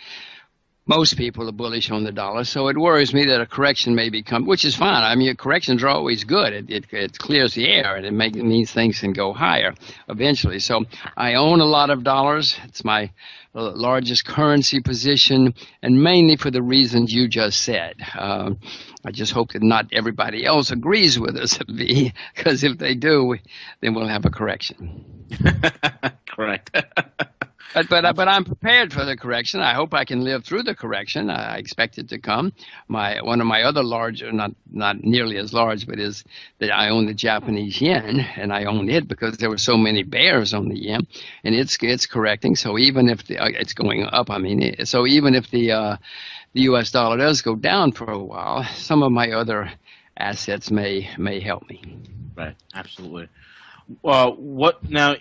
Most people are bullish on the dollar, so it worries me that a correction may become, which is fine. I mean, corrections are always good. It clears the air, and it means things can go higher eventually. So I own a lot of dollars. It's my largest currency position, and mainly for the reasons you just said. I just hope that not everybody else agrees with us, V, because if they do, then we'll have a correction. Correct. But I'm prepared for the correction. I hope I can live through the correction. I expect it to come. One of my other large, not nearly as large, but is that I own the Japanese yen, and I own it because there were so many bears on the yen, and it's correcting. So even if it's going up, so even if the U.S. dollar does go down for a while, some of my other assets may help me. Right. Absolutely. What now?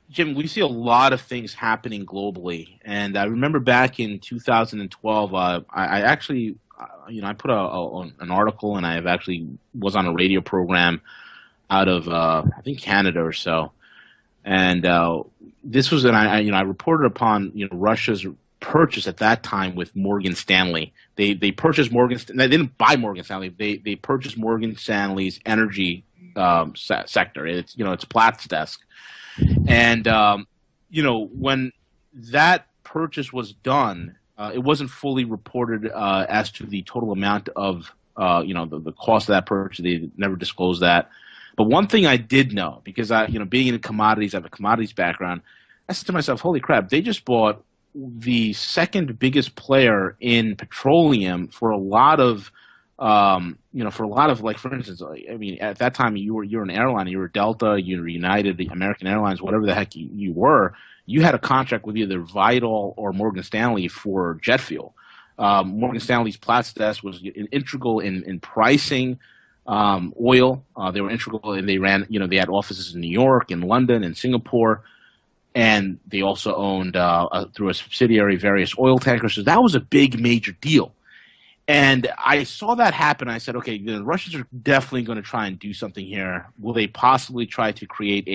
Jim, we see a lot of things happening globally, and I remember back in 2012, I actually, I put an article, and I have actually was on a radio program out of I think Canada or so, and this was I reported upon Russia's purchase at that time with Morgan Stanley. They purchased They didn't buy Morgan Stanley. They purchased Morgan Stanley's energy sector. It's Platts desk. And, when that purchase was done, it wasn't fully reported as to the total amount of, the cost of that purchase. They never disclosed that. But one thing I did know, because being in commodities, I have a commodities background, I said to myself, holy crap, they just bought the second biggest player in petroleum for a lot of like, for instance, at that time you're an airline, you were Delta, you were United, the American Airlines, whatever the heck you were, you had a contract with either Vital or Morgan Stanley for jet fuel. Morgan Stanley's Platts desk was integral in pricing oil. They were integral, and they ran, they had offices in New York, in London, and Singapore, and they also owned through a subsidiary various oil tankers. So that was a big major deal. And I saw that happen. I said, okay, the Russians are definitely going to try and do something here. Will they possibly try to create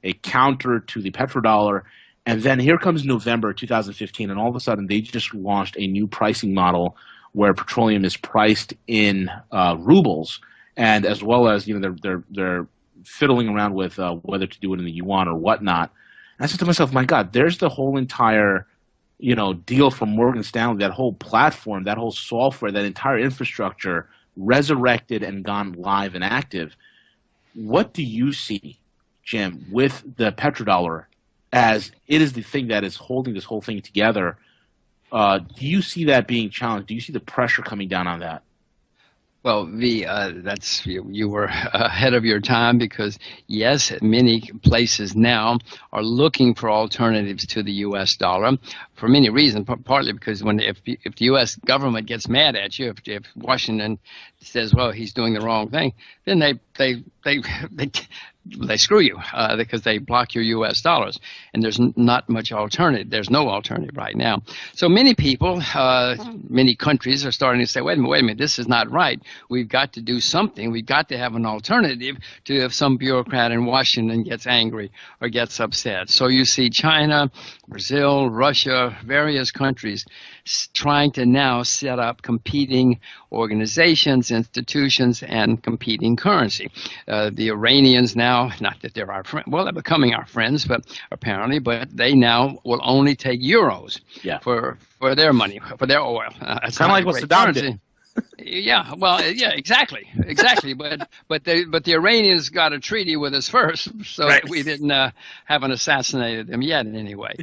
a counter to the petrodollar? And then here comes November 2015, and all of a sudden they just launched a new pricing model where petroleum is priced in rubles, and as well as they're fiddling around with whether to do it in the yuan or whatnot. And I said to myself, my God, there's the whole entire deal from Morgan Stanley, that whole platform, that whole software, that entire infrastructure resurrected and gone live and active. What do you see, Jim, with the petrodollar as it is the thing that is holding this whole thing together? Do you see that being challenged? Do you see the pressure coming down on that? Well, V, that's you were ahead of your time, because yes, many places now are looking for alternatives to the U.S. dollar for many reasons. Partly because if the U.S. government gets mad at you, if Washington says, well, he's doing the wrong thing, then they they screw you because they block your U.S. dollars, and there's not much alternative. There's no alternative right now. So many people, many countries are starting to say, wait a minute, this is not right. We've got to do something. We've got to have an alternative to if some bureaucrat in Washington gets angry or gets upset. So you see China, Brazil, Russia, various countries trying to now set up competing organizations, institutions, and competing currency. The Iranians now, not that they're our friends, well, they're becoming our friends, but apparently, but they now will only take euros for their money, for their oil. It's kind of like what Saddam did. Yeah, well, yeah, exactly. But the Iranians got a treaty with us first, so right. We didn't haven't assassinated them yet anyway.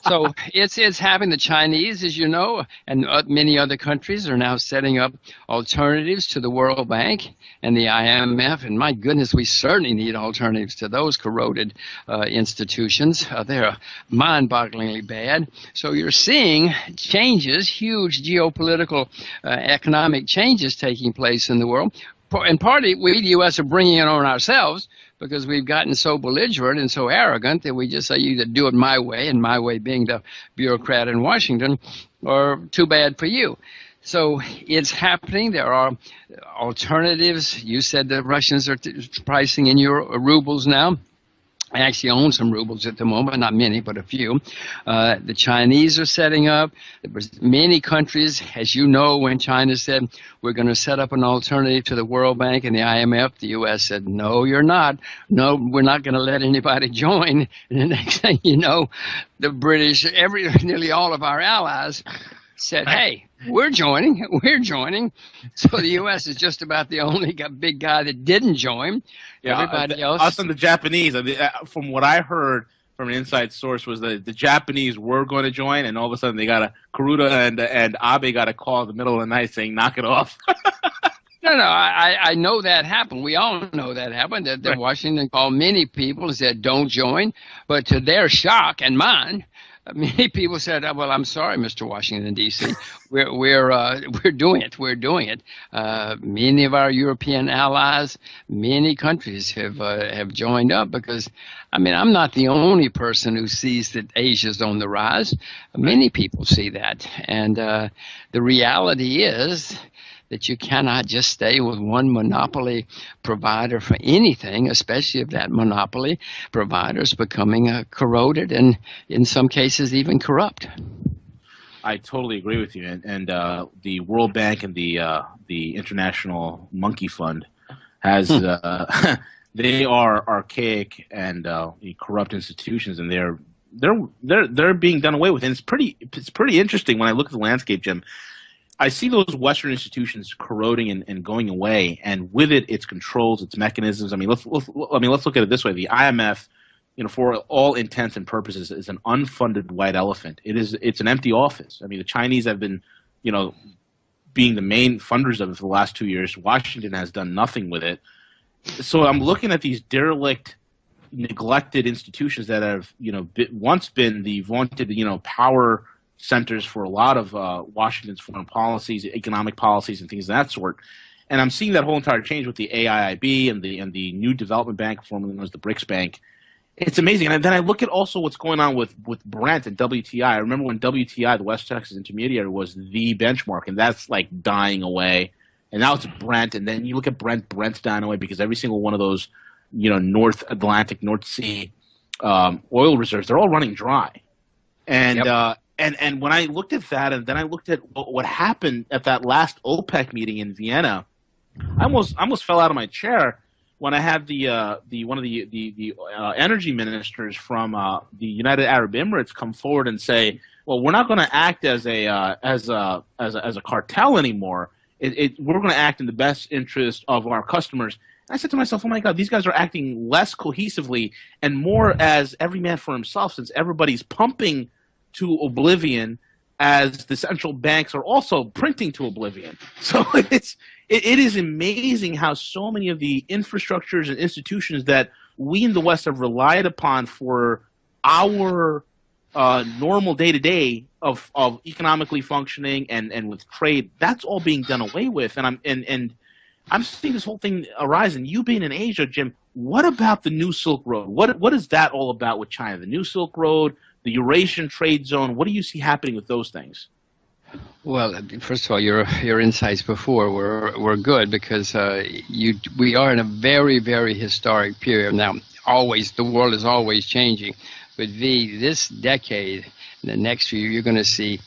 So it's having the Chinese, as you know, and many other countries are now setting up alternatives to the World Bank and the IMF. And my goodness, we certainly need alternatives to those corroded institutions. They're mind-bogglingly bad. So you're seeing changes, huge geopolitical, economic changes taking place in the world. And partly we, the U.S., are bringing it on ourselves because we've gotten so belligerent and so arrogant that we just say, you either do it my way, and my way being the bureaucrat in Washington, or too bad for you. So it's happening. There are alternatives. You said the Russians are pricing in your rubles now. I actually own some rubles at the moment, not many, but a few. The Chinese are setting up. There was many countries, as you know, when China said, we're going to set up an alternative to the World Bank and the IMF, the U.S. said, no, you're not. No, we're not going to let anybody join. And the next thing you know, the British, nearly all of our allies said, hey, we're joining. So the U.S. is just about the only big guy that didn't join. Yeah, everybody else. Us and the Japanese, from what I heard from an inside source, was that the Japanese were going to join, and all of a sudden they got Kuruda and Abe got a call in the middle of the night saying, knock it off. No, I know that happened. We all know that happened. That right. Washington called many people and said, don't join. But to their shock and mine, many people said, well, I'm sorry, Mr. Washington, D.C. We're doing it. We're doing it. Many of our European allies, many countries have joined up because, I mean, I'm not the only person who sees that Asia's on the rise. Many people see that. And the reality is that you cannot just stay with one monopoly provider for anything, especially if that monopoly provider is becoming corroded and in some cases even corrupt. I totally agree with you. And the World Bank and the International Monkey Fund has they are archaic and corrupt institutions, and they're being done away with. And it's pretty interesting when I look at the landscape, Jim. I see those Western institutions corroding and going away, and with it, its controls, its mechanisms. I mean, let's look at it this way: the IMF, for all intents and purposes, is an unfunded white elephant. It's an empty office. I mean, the Chinese have been, being the main funders of it for the last 2 years. Washington has done nothing with it. So I'm looking at these derelict, neglected institutions that have, once been the vaunted, power centers for a lot of Washington's foreign policies, economic policies, and things of that sort. And I'm seeing that whole entire change with the AIIB and the new development bank, formerly known as the BRICS Bank. It's amazing. And then I look at also what's going on with Brent and WTI. I remember when WTI, the West Texas Intermediary, was the benchmark, and that's like dying away. And now it's Brent, and then you look at Brent's dying away because every single one of those, North Atlantic, North Sea oil reserves, they're all running dry. And yep. And when I looked at that, and then I looked at what happened at that last OPEC meeting in Vienna, I almost fell out of my chair when I had one of the energy ministers from the United Arab Emirates come forward and say, well, we're not going to act as a cartel anymore. We're going to act in the best interest of our customers. And I said to myself, oh my God, these guys are acting less cohesively and more as every man for himself, since everybody's pumping to oblivion as the central banks are also printing to oblivion. So it is amazing how so many of the infrastructures and institutions that we in the West have relied upon for our normal day-to-day of economically functioning and with trade, that's all being done away with. And I'm seeing this whole thing arise, and you being in Asia, Jim, what about the New Silk Road? What is that all about with China? The New Silk Road, the Eurasian trade zone, what do you see happening with those things? Well, first of all, your insights before were good because we are in a very, very historic period now. Always, the world is always changing, but this decade, in the next few, you're going to see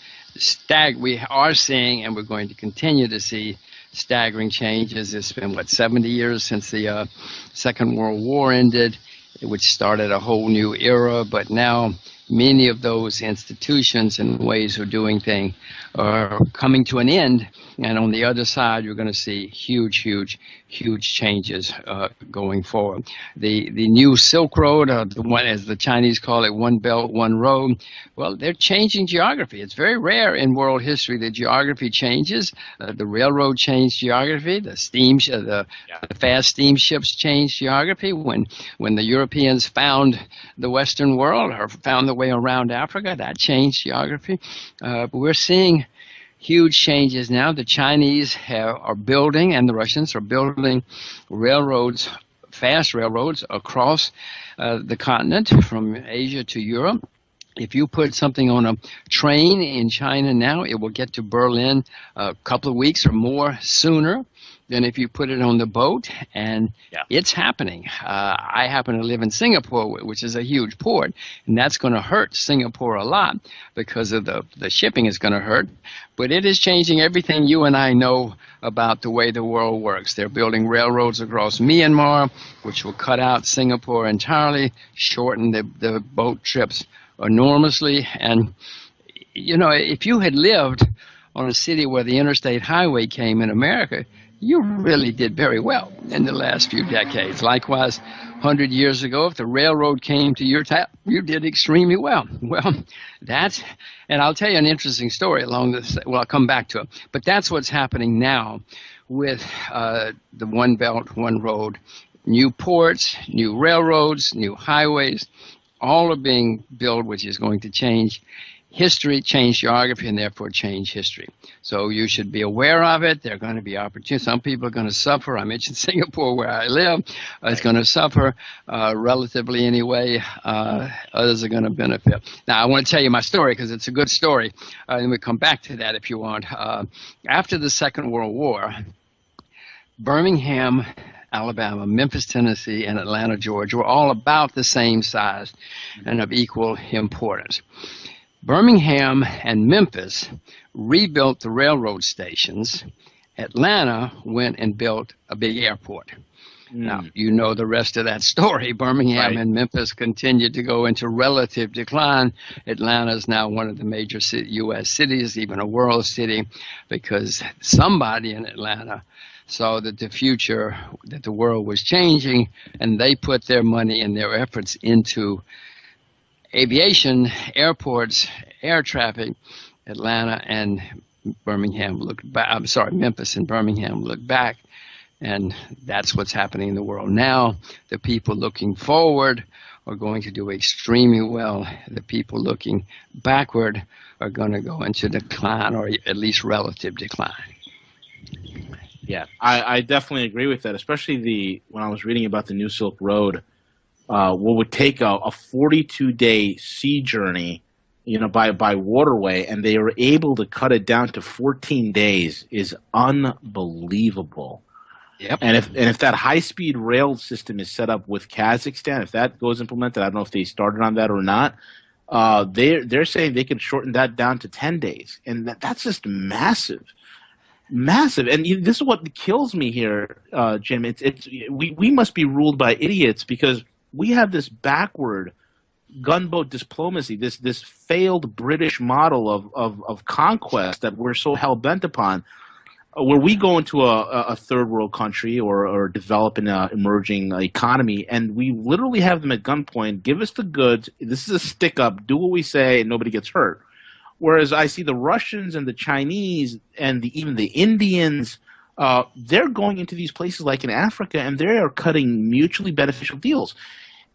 we are seeing, and we're going to continue to see staggering changes. It's been 70 years since the Second World War ended, which started a whole new era, but now many of those institutions and ways of doing things are coming to an end. And on the other side, you're going to see huge, huge, huge changes going forward. The new Silk Road, the one, as the Chinese call it, one belt, one road, well, they're changing geography. It's very rare in world history that geography changes. The railroad changed geography. The fast steamships changed geography. When the Europeans found the Western world or found the way around Africa, that changed geography. But we're seeing huge changes now. The Chinese are building, and the Russians are building railroads, fast railroads across the continent from Asia to Europe. If you put something on a train in China now, it will get to Berlin a couple of weeks or more sooner than if you put it on the boat, and it's happening. I happen to live in Singapore, which is a huge port, and that's going to hurt Singapore a lot because of the shipping is going to hurt. But it is changing everything you and I know about the way the world works. They're building railroads across Myanmar, which will cut out Singapore entirely, shorten the boat trips enormously. And, you know, if you had lived on a city where the interstate highway came in America, you really did very well in the last few decades. Likewise, 100 years ago, if the railroad came to your town, you did extremely well. Well, and I'll tell you an interesting story along this. Well, I'll come back to it. But that's what's happening now with the One Belt, One Road. New ports, new railroads, new highways, all are being built, which is going to change history, change geography, and therefore change history. So you should be aware of it. There are going to be opportunities. Some people are going to suffer. I mentioned Singapore, where I live. It's going to suffer relatively anyway. Others are going to benefit. Now, I want to tell you my story because it's a good story. And we'll come back to that if you want. After the Second World War, Birmingham, Alabama, Memphis, Tennessee, and Atlanta, Georgia were all about the same size and of equal importance. Birmingham and Memphis rebuilt the railroad stations. Atlanta went and built a big airport. Now, you know the rest of that story. Birmingham and Memphis continued to go into relative decline. Atlanta is now one of the major U.S. cities, even a world city, because somebody in Atlanta saw that that the world was changing, and they put their money and their efforts into aviation, airports, air traffic. Atlanta and Birmingham looked back. Memphis and Birmingham looked back, and that's what's happening in the world now. The people looking forward are going to do extremely well. The people looking backward are going to go into decline, or at least relative decline. Yeah, I definitely agree with that, especially when I was reading about the New Silk Road. What would take a 42-day sea journey, by waterway, and they were able to cut it down to 14 days is unbelievable. Yep. And if that high-speed rail system is set up with Kazakhstan, if that goes implemented, I don't know if they started on that or not. They're saying they could shorten that down to 10 days, and that's just massive. Massive. And this is what kills me here, Jim. We must be ruled by idiots because we have this backward gunboat diplomacy, this failed British model of conquest that we're so hell-bent upon, where we go into a third world country or develop an emerging economy, and we literally have them at gunpoint, give us the goods, this is a stick-up, do what we say, and nobody gets hurt. Whereas I see the Russians and the Chinese and even the Indians, they're going into these places like in Africa, and they are cutting mutually beneficial deals.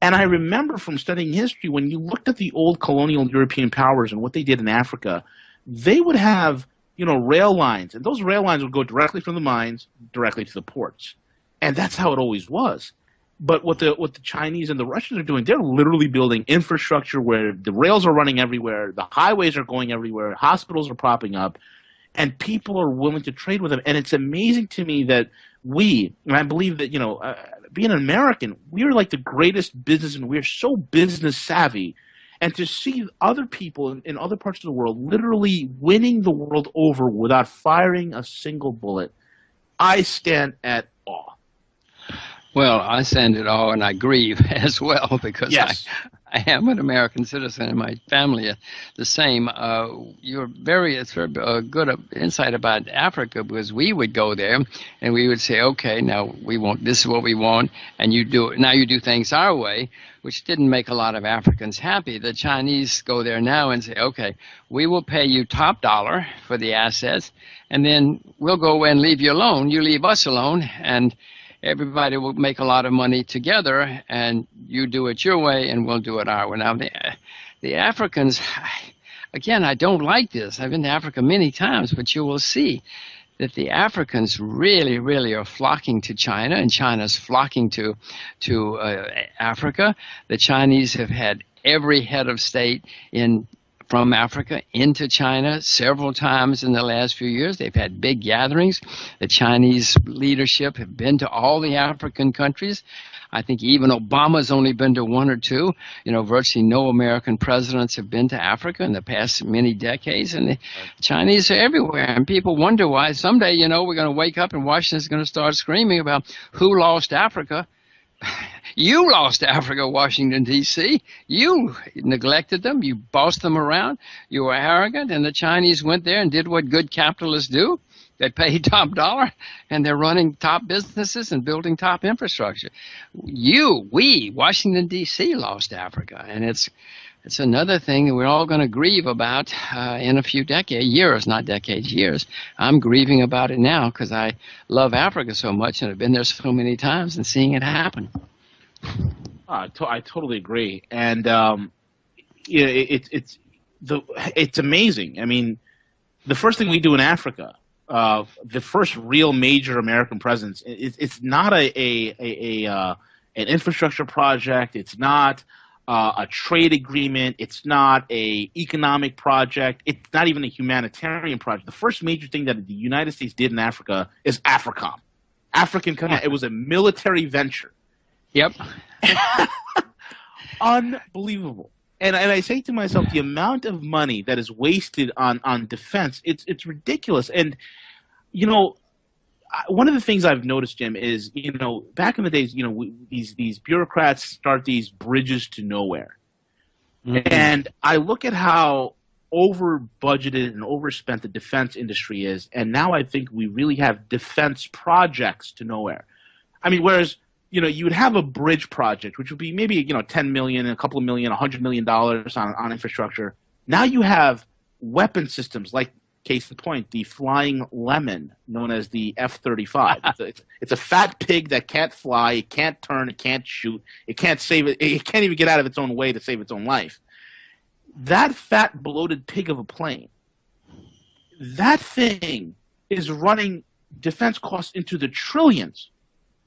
And I remember from studying history, when you looked at the old colonial European powers and what they did in Africa, they would have, rail lines, and those rail lines would go directly from the mines directly to the ports, and that's how it always was. But what the Chinese and the Russians are doing, they're literally building infrastructure where the rails are running everywhere, the highways are going everywhere, hospitals are popping up, and people are willing to trade with them. And it's amazing to me that and I believe that, being an American, we're like the greatest businessmen. We're so business savvy. And to see other people in other parts of the world literally winning the world over without firing a single bullet, I stand at awe. Well, I stand at awe and I grieve as well because yes. I am an American citizen and my family are the same. It's very good insight about Africa because we would go there and we would say, okay, now this is what we want, and you do things our way, which didn't make a lot of Africans happy. The Chinese go there now and say, okay, we will pay you top dollar for the assets, and then we'll go away and leave you alone. You leave us alone, and everybody will make a lot of money together, and you do it your way, and we'll do it our way. Now, the Africans, again, I don't like this. I've been to Africa many times, but you will see that the Africans really, really are flocking to China, and China's flocking to Africa. The Chinese have had every head of state from Africa into China several times in the last few years. They've had big gatherings. The Chinese leadership have been to all the African countries. I think even Obama's only been to one or two. Virtually no American presidents have been to Africa in the past many decades, and the Chinese are everywhere. And people wonder why someday, we're going to wake up and Washington's going to start screaming about who lost Africa. You lost Africa, Washington, D.C. You neglected them. You bossed them around. You were arrogant, and the Chinese went there and did what good capitalists do. They paid top dollar, and they're running top businesses and building top infrastructure. We, Washington, D.C., lost Africa, and it's another thing that we're all going to grieve about in a few years, not decades, years. I'm grieving about it now because I love Africa so much and have been there so many times and seeing it happen. I totally agree, and it's amazing. I mean, the first thing we do in Africa, the first real major American presence, it's not an infrastructure project. It's not a trade agreement. It's not a economic project. It's not even a humanitarian project. The first major thing that the United States did in Africa is AFRICOM. African Command. It was a military venture. Yep. Unbelievable. And I say to myself, the amount of money that is wasted on defense, it's ridiculous. And, one of the things I've noticed, Jim, is, back in the days, these bureaucrats start these bridges to nowhere. Mm-hmm. And I look at how over-budgeted and overspent the defense industry is, and now I think we really have defense projects to nowhere. I mean, whereas, you would have a bridge project, which would be maybe, $10 million, a couple of million, $100 million on infrastructure. Now you have weapon systems like, case in point, the flying lemon known as the F-35. It's a fat pig that can't fly, it can't turn, it can't shoot, it can't even get out of its own way to save its own life. That fat, bloated pig of a plane, that thing is running defense costs into the trillions.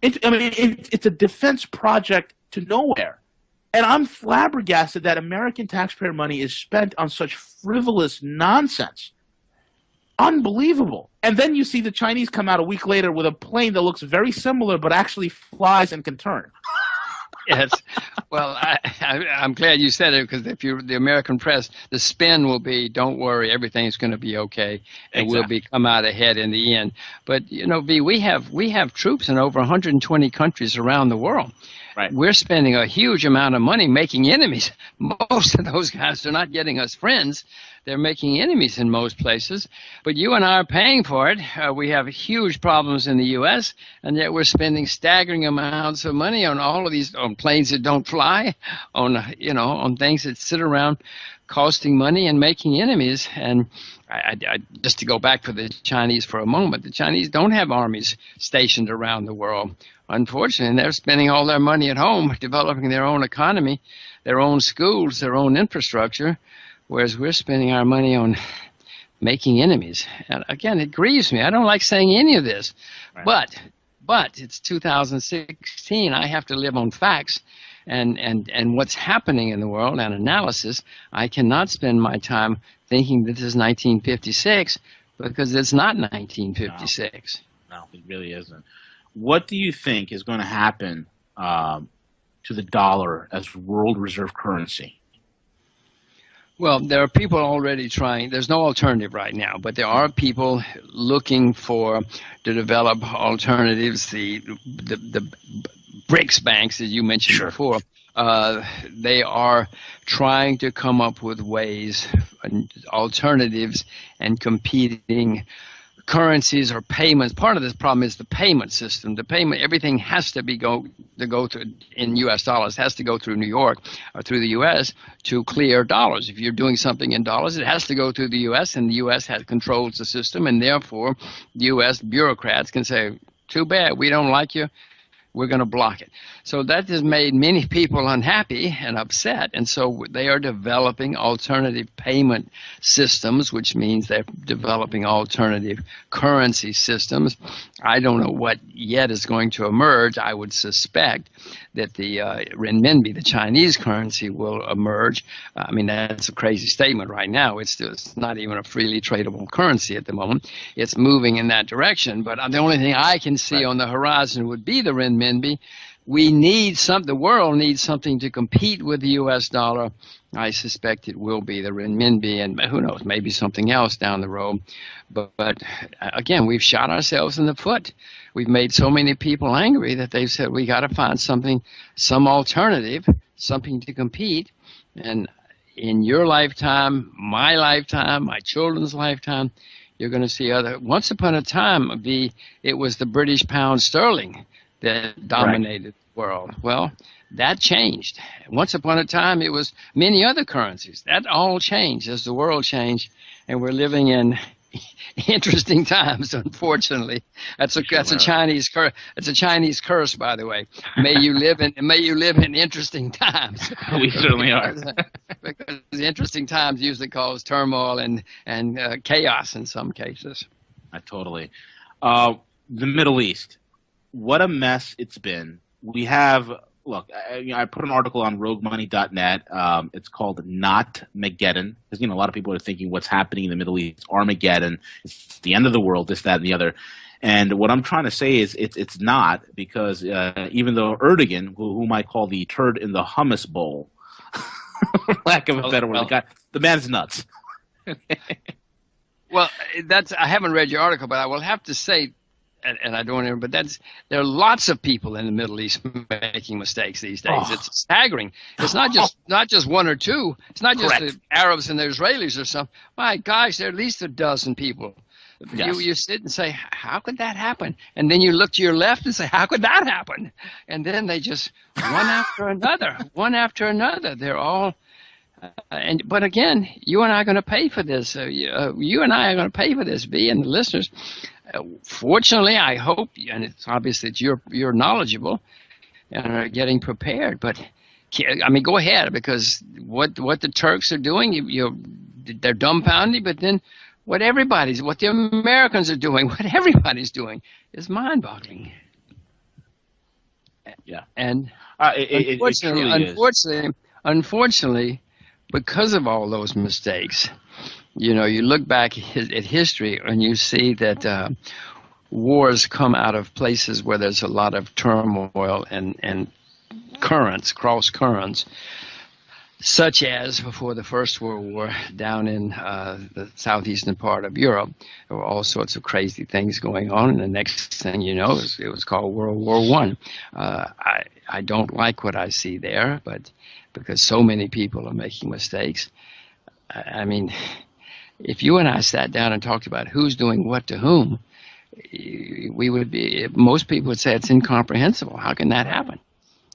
It's a defense project to nowhere. And I'm flabbergasted that American taxpayer money is spent on such frivolous nonsense. Unbelievable. And then you see the Chinese come out a week later with a plane that looks very similar but actually flies and can turn. Yes. Well, I'm glad you said it, because if you're the American press, the spin will be, don't worry, everything's going to be okay, and Exactly. we'll come out ahead in the end. But, V, we have troops in over 120 countries around the world. Right. We're spending a huge amount of money making enemies. Most of those guys are not getting us friends. They're making enemies in most places. But you and I are paying for it. We have huge problems in the U.S., and yet we're spending staggering amounts of money on all of these, on planes that don't fly, on things that sit around costing money and making enemies. And I just to go back to the Chinese for a moment, the Chinese don't have armies stationed around the world. Unfortunately, they're spending all their money at home developing their own economy, their own schools, their own infrastructure, whereas we're spending our money on making enemies. And again, it grieves me. I don't like saying any of this, Right. but it's 2016. I have to live on facts and what's happening in the world and analysis. I cannot spend my time thinking that this is 1956 because it's not 1956. No, it really isn't. What do you think is going to happen to the dollar as world reserve currency? Well, there are people already trying. There's no alternative right now, but there are people looking to develop alternatives. The BRICS banks, as you mentioned before, they are trying to come up with ways, alternatives, and competing currencies or payments. Part of this problem is the payment system. The payment, everything has to go through in U.S. dollars, has to go through New York or through the U.S. to clear dollars. If you're doing something in dollars, it has to go through the U.S. and the U.S. controls the system, and therefore the U.S. bureaucrats can say, "Too bad, we don't like you. We're going to block it." So that has made many people unhappy and upset, and so they are developing alternative payment systems, which means they're developing alternative currency systems. I don't know what yet is going to emerge. I would suspect that the renminbi, the Chinese currency, will emerge. I mean, that's a crazy statement right now. It's not even a freely tradable currency at the moment. It's moving in that direction, but the only thing I can see on the horizon would be the renminbi. The world needs something to compete with the U.S. dollar. I suspect it will be the renminbi, and who knows, maybe something else down the road. But again, we've shot ourselves in the foot. We've made so many people angry that they've said we got to find some alternative, something to compete. And in your lifetime, my children's lifetime, you're going to see once upon a time, it was the British pound sterling that dominated the world. Well, that changed. Once upon a time, it was many other currencies. That all changed as the world changed, and we're living in interesting times. Unfortunately, that's a Chinese curse. It's a Chinese curse, by the way. May you live in interesting times. We certainly are. Because the interesting times usually cause turmoil and chaos in some cases. Totally. The Middle East. What a mess it's been. We have, look, I put an article on roguemoney.net. It's called Not Mageddon. Because, a lot of people are thinking what's happening in the Middle East, Armageddon, it's the end of the world, this, that, and the other. And what I'm trying to say is it's not, because even though Erdogan, whom I call the turd in the hummus bowl, for lack of a better word, the man's nuts. Well, I haven't read your article, but I will have to say, and I don't want to, but there are lots of people in the Middle East making mistakes these days. Oh. It's staggering. It's not just one or two. It's not just the Arabs and the Israelis or something. My gosh, there are at least a dozen people. Yes. You sit and say, how could that happen? And then you look to your left and say, how could that happen? And then they just one after another. They're all. But again, you and I are going to pay for this. You and I are going to pay for this, V, and the listeners. Fortunately, I hope, and it's obvious that you're knowledgeable and are getting prepared. But I mean, go ahead, because what the Turks are doing, they're dumbfounded. But then what the Americans are doing, what everybody's doing, is mind-boggling. Yeah, and unfortunately, because of all those mistakes, you look back at history and you see that wars come out of places where there's a lot of turmoil and cross currents, such as before the First World War down in the southeastern part of Europe. There were all sorts of crazy things going on, and the next thing you know, it was called World War I. I don't like what I see there, but because so many people are making mistakes. I mean, if you and I sat down and talked about who's doing what to whom, most people would say it's incomprehensible. How can that happen?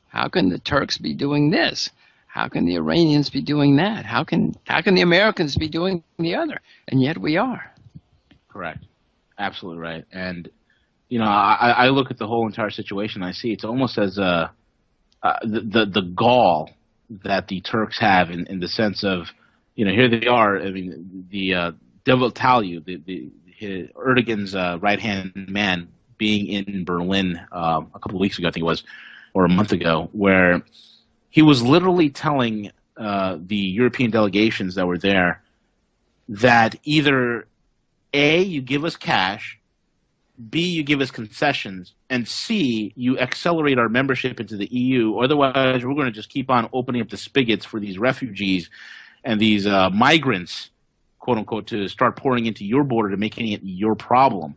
How can the Turks be doing this? How can the Iranians be doing that? How can the Americans be doing the other? And yet we are. Correct. Absolutely right. And, I look at the whole entire situation. I see it's almost as the gall that the Turks have in the sense of, here they are. I mean, the Develtalu, Erdogan's right-hand man, being in Berlin a couple of weeks ago, I think it was, or a month ago, where he was literally telling the European delegations that were there that either A, you give us cash, B, you give us concessions, and C, you accelerate our membership into the EU, or otherwise we're going to just keep on opening up the spigots for these refugees and these migrants, quote-unquote, to start pouring into your border to making it your problem.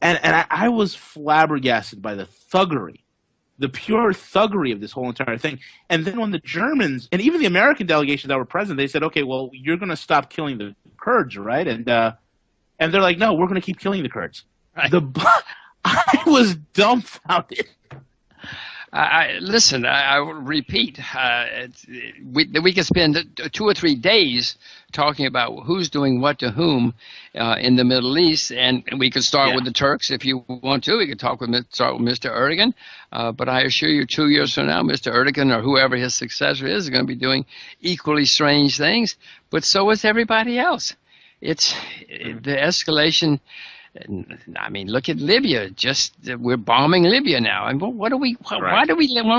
And I was flabbergasted by the thuggery, the pure thuggery of this whole entire thing. And then when the Germans, and even the American delegations that were present, they said, okay, well, you're going to stop killing the Kurds, right? And they're like, no, we're going to keep killing the Kurds. Right. I was dumbfounded. Listen, I will repeat. We could spend 2 or 3 days talking about who's doing what to whom in the Middle East, and we could start with the Turks if you want to. We could start with Mr. Erdogan, but I assure you 2 years from now, Mr. Erdogan or whoever his successor is going to be doing equally strange things, but so is everybody else. It's the escalation. I mean, look at Libya. We're bombing Libya now. And why do we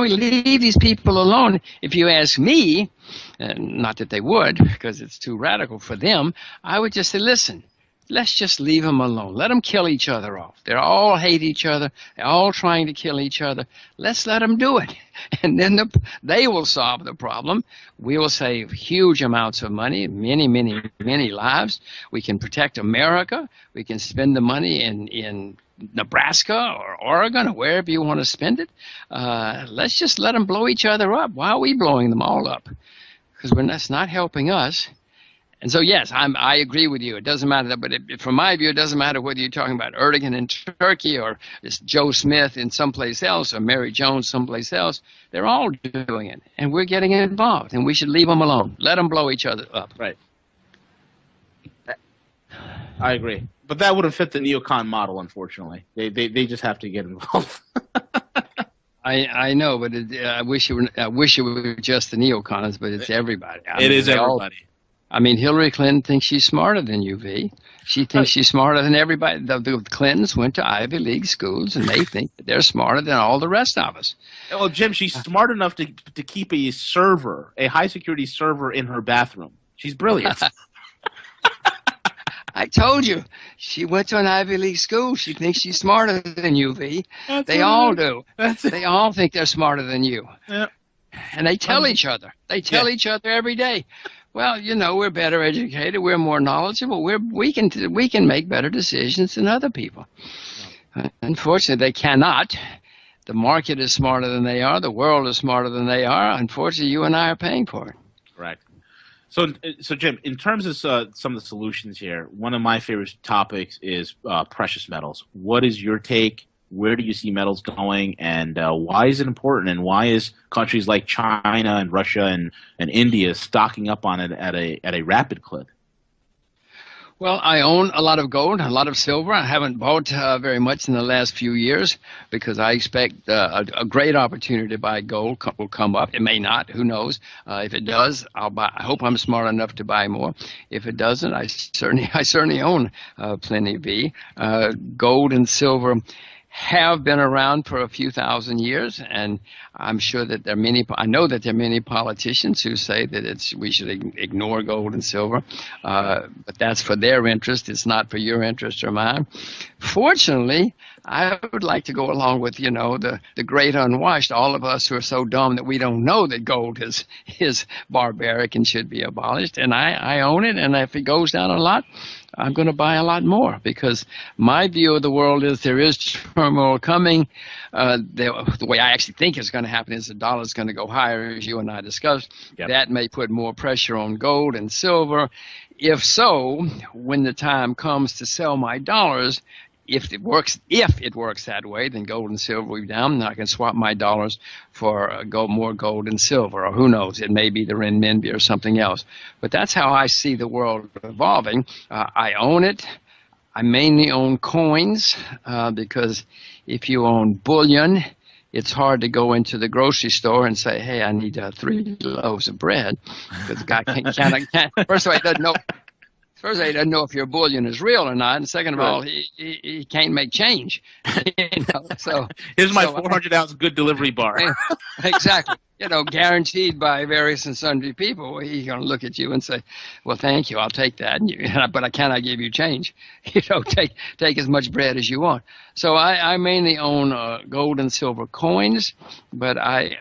leave these people alone? If you ask me, not that they would, because it's too radical for them, I would just say, listen, let's just leave them alone. Let them kill each other off. They all hate each other. They're all trying to kill each other. Let's let them do it. And then they will solve the problem. We will save huge amounts of money, many, many, many lives. We can protect America. We can spend the money in Nebraska or Oregon or wherever you want to spend it. Let's just let them blow each other up. Why are we blowing them all up? Because that's not helping us. And so, yes, I agree with you. It doesn't matter. But from my view, it doesn't matter whether you're talking about Erdogan in Turkey or it's Joe Smith in someplace else or Mary Jones someplace else. They're all doing it. And we're getting involved. And we should leave them alone. Let them blow each other up. Right. I agree. But that wouldn't fit the neocon model, unfortunately. They just have to get involved. I know, but I wish it were just the neocons, but it's everybody. It is everybody. I mean, Hillary Clinton thinks she's smarter than you, V. She thinks she's smarter than everybody. The Clintons went to Ivy League schools, and they think that they're smarter than all the rest of us. Well, Jim, she's smart enough to keep a server, a high-security server in her bathroom. She's brilliant. I told you. She went to an Ivy League school. She thinks she's smarter than you, V. They all do. They all think they're smarter than you. Yeah. And they tell each other. They tell each other every day. Well, you know, we're better educated, we're more knowledgeable, we can make better decisions than other people. Unfortunately, they cannot. The market is smarter than they are. The world is smarter than they are. Unfortunately, you and I are paying for it. Correct. So Jim, in terms of some of the solutions here, one of my favorite topics is precious metals. What is your take? Where do you see metals going, and why is it important, and why is countries like China and Russia and India stocking up on it at a rapid clip? Well, I own a lot of gold, a lot of silver. I haven't bought very much in the last few years because I expect a great opportunity to buy gold will come up. It may not. Who knows? If it does, I'll buy. I hope I'm smart enough to buy more. If it doesn't, I certainly own plenty. Gold and silver have been around for a few thousand years, and I'm sure that I know that there are many politicians who say that we should ignore gold and silver, but that's for their interest. It's not for your interest or mine. Fortunately, I would like to go along with, the great unwashed, all of us who are so dumb that we don't know that gold is barbaric and should be abolished, and I own it, and if it goes down a lot, I'm going to buy a lot more because my view of the world is there is turmoil coming. The way I actually think it's going to happen is the dollar is going to go higher, as you and I discussed. Yep. That may put more pressure on gold and silver. If so, when the time comes to sell my dollars, if it works that way, then gold and silver will be down, and I can swap my dollars for more gold and silver, or who knows, it may be the renminbi or something else. But that's how I see the world evolving. I own it. I mainly own coins because if you own bullion, it's hard to go into the grocery store and say, hey, I need 3 loaves of bread, because the guy can't. First of all, he doesn't know. First, he doesn't know if your bullion is real or not, and second of all, he can't make change. So here's my 400-ounce good delivery bar. Exactly. Guaranteed by various and sundry people. Well, he's going to look at you and say, "Well, thank you, I'll take that," but I cannot give you change. Take as much bread as you want. So I mainly own gold and silver coins, but I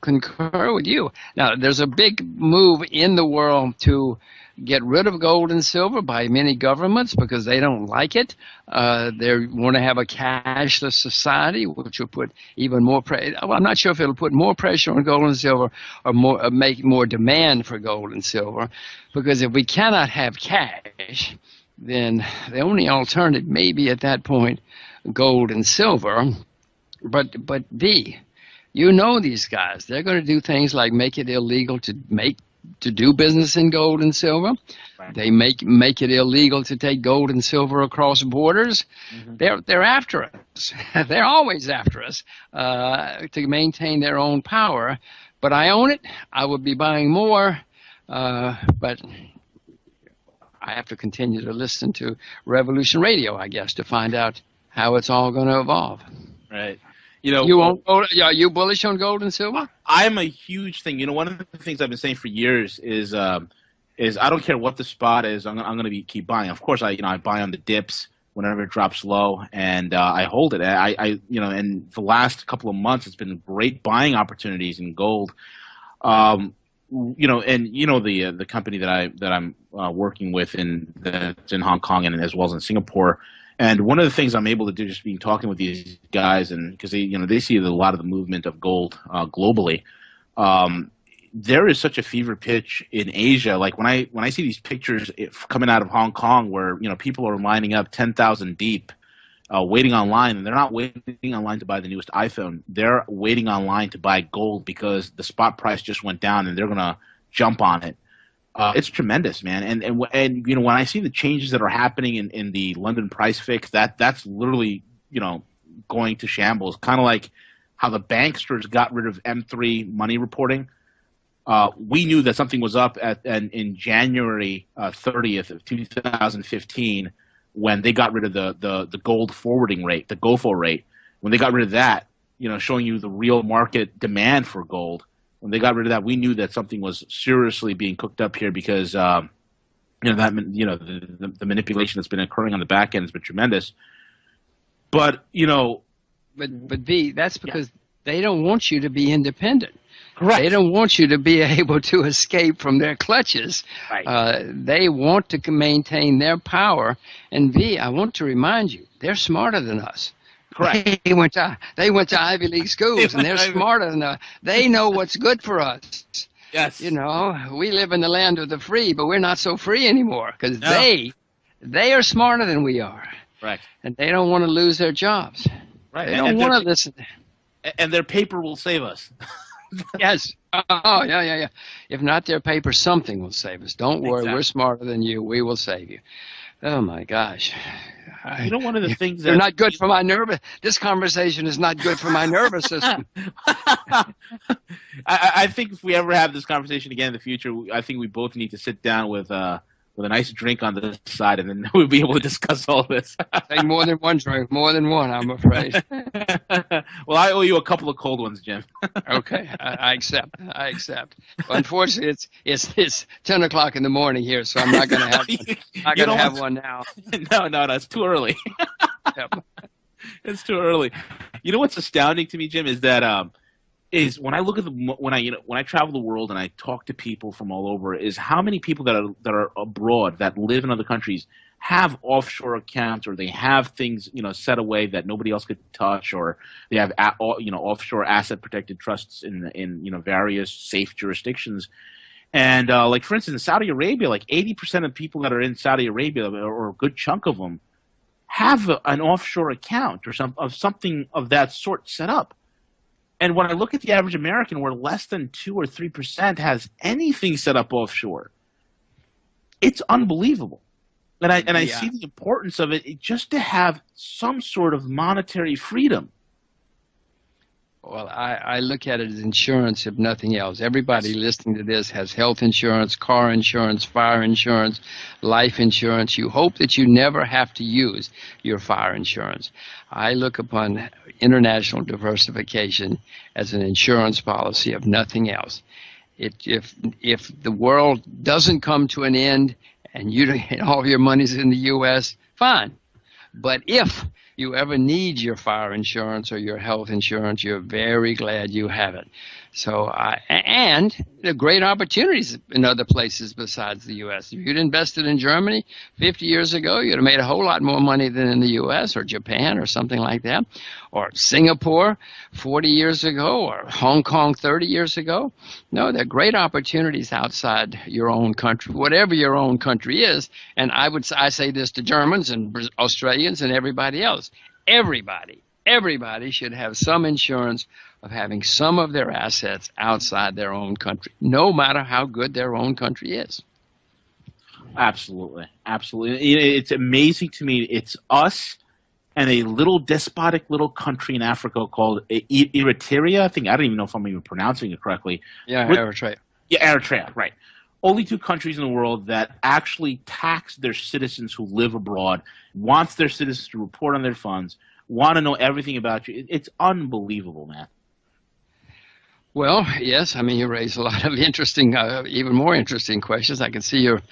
concur with you. Now, there's a big move in the world to get rid of gold and silver by many governments because they don't like it. They want to have a cashless society, which will put even more pressure. Well, I'm not sure if it'll put more pressure on gold and silver or make more demand for gold and silver, because if we cannot have cash, then the only alternative may be at that point gold and silver. But these guys, they're going to do things like make it illegal to do business in gold and silver. Right. They make it illegal to take gold and silver across borders. Mm-hmm. They're after us. They're always after us to maintain their own power. But I own it. I would be buying more, but I have to continue to listen to Revolution Radio, I guess, to find out how it's all going to evolve. Right. Are you bullish on gold and silver? I'm a huge thing. One of the things I've been saying for years is I don't care what the spot is. I'm going to keep buying. Of course, I buy on the dips whenever it drops low, and I hold it. And the last couple of months, it's been great buying opportunities in gold. The company that I'm working with that's in Hong Kong and as well as in Singapore. And one of the things I'm able to do, just being talking with these guys, and because they see a lot of the movement of gold globally, there is such a fever pitch in Asia. Like when I see these pictures coming out of Hong Kong, where people are lining up 10,000 deep, waiting online, and they're not waiting online to buy the newest iPhone. They're waiting online to buy gold because the spot price just went down, and they're gonna jump on it. It's tremendous, man. And when I see the changes that are happening in the London price fix, that's literally going to shambles. Kind of like how the banksters got rid of M3 money reporting. We knew that something was up in January 30th of 2015 when they got rid of the gold forwarding rate, the GOFO rate. When they got rid of that, showing you the real market demand for gold. When they got rid of that, we knew that something was seriously being cooked up here because the manipulation that's been occurring on the back end has been tremendous. But that's because they don't want you to be independent. Correct. They don't want you to be able to escape from their clutches. Right. They want to maintain their power. And I want to remind you, they're smarter than us. Correct. They went to Ivy League schools, and they're smarter than us. They know what's good for us. Yes. We live in the land of the free, but we're not so free anymore because they are smarter than we are. Right. And they don't want to lose their jobs. Right. They don't want to listen. And their paper will save us. Yes. Oh, yeah. If not their paper, something will save us. Don't worry. Exactly. We're smarter than you. We will save you. Oh, my gosh. One of the things they're not good for my nervous. This conversation is not good for my nervous system. I think if we ever have this conversation again in the future, I think we both need to sit down with a nice drink on the side, and then we'll be able to discuss all this. Take more than one drink, more than one, I'm afraid. Well, I owe you a couple of cold ones, Jim. Okay, I accept. Unfortunately, it's 10 o'clock in the morning here, so I'm not going to have one now. No, it's too early. Yep. It's too early. You know what's astounding to me, Jim, is that is when I look at when I travel the world and I talk to people from all over, is how many people that are abroad that live in other countries have offshore accounts, or they have things set away that nobody else could touch, or they have offshore asset protected trusts in various safe jurisdictions. And like for instance, in Saudi Arabia, like 80% of people that are in Saudi Arabia, or a good chunk of them, have an offshore account or something of that sort set up. And when I look at the average American, where less than 2 or 3% has anything set up offshore, it's unbelievable. And I see the importance of it just to have some sort of monetary freedom. Well, I look at it as insurance, if nothing else. Everybody listening to this has health insurance, car insurance, fire insurance, life insurance. You hope that you never have to use your fire insurance. I look upon international diversification as an insurance policy of nothing else. If the world doesn't come to an end and all your money's in the U.S., fine. But if you ever need your fire insurance or your health insurance, you're very glad you have it. So, and there are great opportunities in other places besides the U.S. If you'd invested in Germany 50 years ago, you'd have made a whole lot more money than in the U.S. or Japan or something like that, or Singapore 40 years ago, or Hong Kong 30 years ago. No, there are great opportunities outside your own country, whatever your own country is. And I say this to Germans and Australians and everybody else. Everybody should have some insurance of having some of their assets outside their own country, no matter how good their own country is. Absolutely. It's amazing to me. It's us and a little despotic little country in Africa called Eritrea. I don't even know if I'm even pronouncing it correctly. Yeah, Eritrea. Yeah, Eritrea, right. Only two countries in the world that actually tax their citizens who live abroad, wants their citizens to report on their funds, want to know everything about you. It's unbelievable, man. Well, yes. I mean, you raise a lot of interesting, even more interesting questions. I can see you're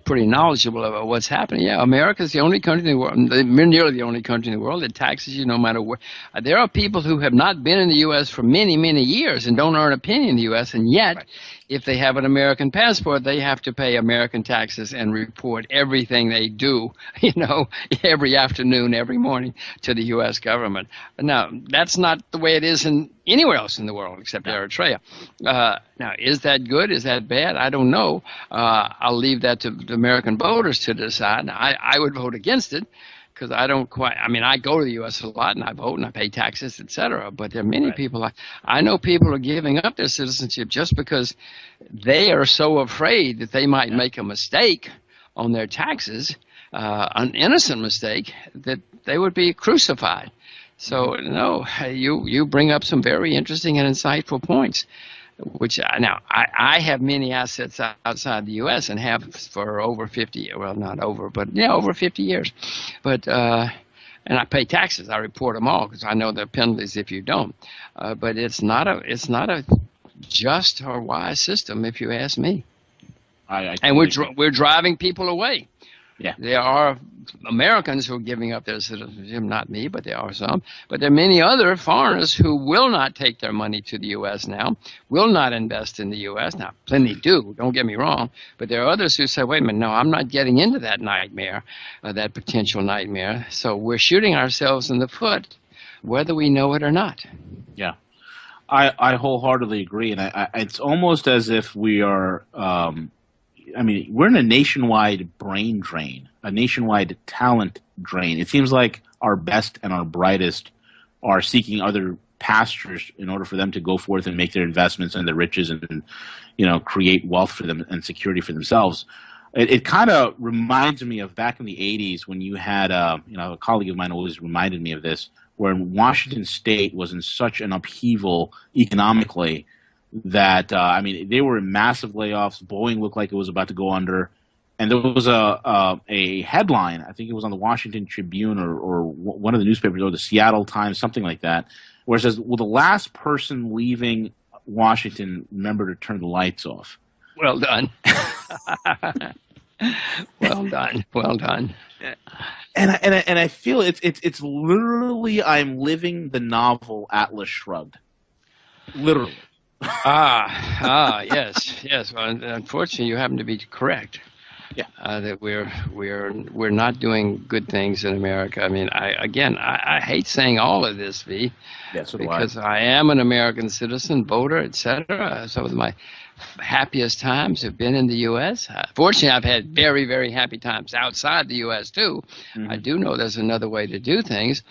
pretty knowledgeable about what's happening. Yeah, America's the only country in the world, nearly the only country in the world that taxes you no matter where. There are people who have not been in the U.S. for many, many years and don't earn a penny in the U.S., and yet, right, if they have an American passport, they have to pay American taxes and report everything they do, every afternoon, every morning to the U.S. government. Now, that's not the way it is in anywhere else in the world except Eritrea. Now, is that good? Is that bad? I don't know. I'll leave that to the American voters to decide. I would vote against it because I don't quite – I mean, I go to the U.S. a lot and I vote and I pay taxes, et cetera. But there are many people – I know people are giving up their citizenship just because they are so afraid that they might make a mistake on their taxes, an innocent mistake, that they would be crucified. So, no, you bring up some very interesting and insightful points, which now I have many assets outside the U.S. and have for over 50, well, not over, but over 50 years. But, and I pay taxes. I report them all because I know there are penalties if you don't. But it's not a just or wise system, if you ask me. And we're driving people away. Yeah, there are Americans who are giving up their citizenship, not me, but there are some. But there are many other foreigners who will not take their money to the U.S. now, will not invest in the U.S. Now, plenty do, don't get me wrong. But there are others who say, wait a minute, no, I'm not getting into that nightmare, that potential nightmare. So we're shooting ourselves in the foot, whether we know it or not. Yeah, I wholeheartedly agree. And it's almost as if we are we're in a nationwide brain drain, a nationwide talent drain. It seems like our best and our brightest are seeking other pastures in order for them to go forth and make their investments and their riches and create wealth for them and security for themselves. It kind of reminds me of back in the 80s when you had a colleague of mine always reminded me of this, where Washington State was in such an upheaval economically that they were in massive layoffs. Boeing looked like it was about to go under, and there was a headline. I think it was on the Washington Tribune or one of the newspapers, or the Seattle Times, something like that, where it says, "Will the last person leaving Washington remember to turn the lights off?" Well done. Well done. And I feel it's literally I'm living the novel Atlas Shrugged, literally. Yes. Well, unfortunately, you happen to be correct. Yeah. That we're not doing good things in America. I mean, I hate saying all of this, V. Yes, because I am an American citizen, voter, etc. Some of my happiest times have been in the U.S. Fortunately, I've had very, very happy times outside the U.S. too. Mm-hmm. I do know there's another way to do things.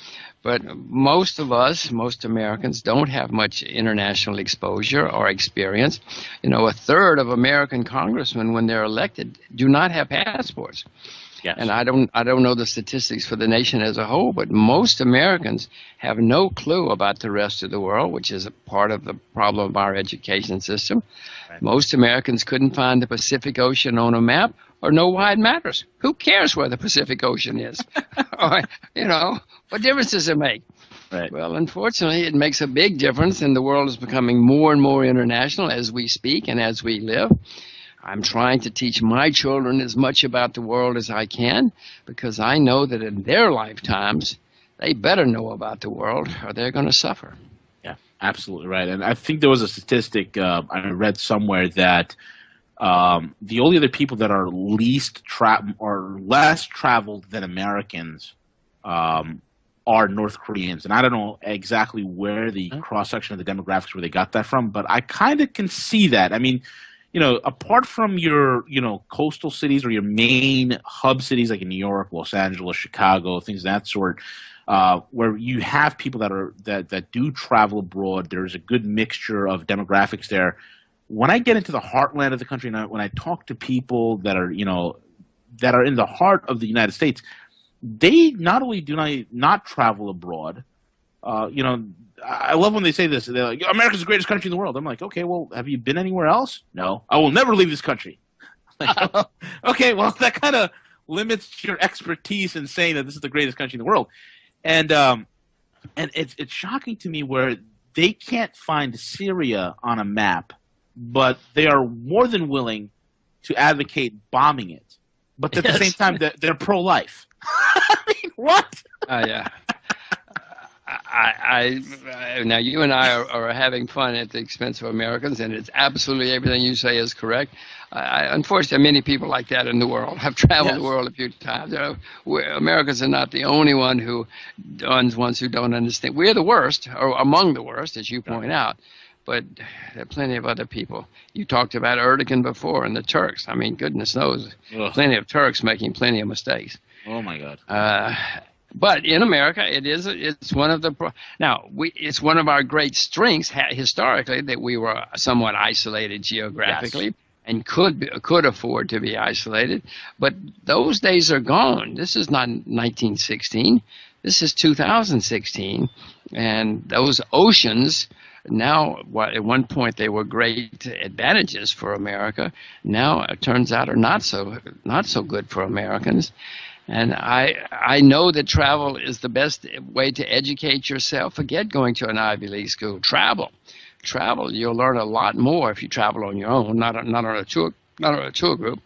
But most Americans don't have much international exposure or experience. A third of American congressmen, when they're elected, do not have passports. Yes. And I don't know the statistics for the nation as a whole, but most Americans have no clue about the rest of the world, which is a part of the problem of our education system. Right. Most Americans couldn't find the Pacific Ocean on a map or know why it matters. Who cares where the Pacific Ocean is? Or, what difference does it make? Right. Well, unfortunately, it makes a big difference, and the world is becoming more and more international as we speak and as we live. I'm trying to teach my children as much about the world as I can, because I know that in their lifetimes, they better know about the world or they're going to suffer. Yeah, absolutely right. And I think there was a statistic I read somewhere that the only other people that are less traveled than Americans are North Koreans. And I don't know exactly where the cross-section of the demographics, where they got that from, but I kind of can see that. I mean, apart from your, coastal cities or your main hub cities like in New York, Los Angeles, Chicago, things of that sort, where you have people that do travel abroad, there's a good mixture of demographics there. When I get into the heartland of the country, and when I talk to people that are, that are in the heart of the United States, they not only do not travel abroad, I love when they say this. They're like, America's the greatest country in the world. I'm like, okay, well, have you been anywhere else? No. I will never leave this country. Like, okay, well, that kind of limits your expertise in saying that this is the greatest country in the world. And it's shocking to me where they can't find Syria on a map, but they are more than willing to advocate bombing it. But at the same time, they're pro-life. I mean, what? Yeah. Now you and I are having fun at the expense of Americans, and it's absolutely everything you say is correct. Unfortunately, many people like that in the world have traveled the world a few times. Americans are not the only ones who don't understand. We're the worst, or among the worst, as you point out. But there are plenty of other people. You talked about Erdogan before and the Turks. I mean, goodness knows, plenty of Turks making plenty of mistakes. Oh my God. But in America, it's one of it's one of our great strengths historically that we were somewhat isolated geographically and could afford to be isolated. But those days are gone. This is not 1916. This is 2016, and those oceans. Now, at one point they were great advantages for America. Now it turns out are not so good for Americans. And I know that travel is the best way to educate yourself. Forget going to an Ivy League school. Travel. You'll learn a lot more if you travel on your own, not on a tour group.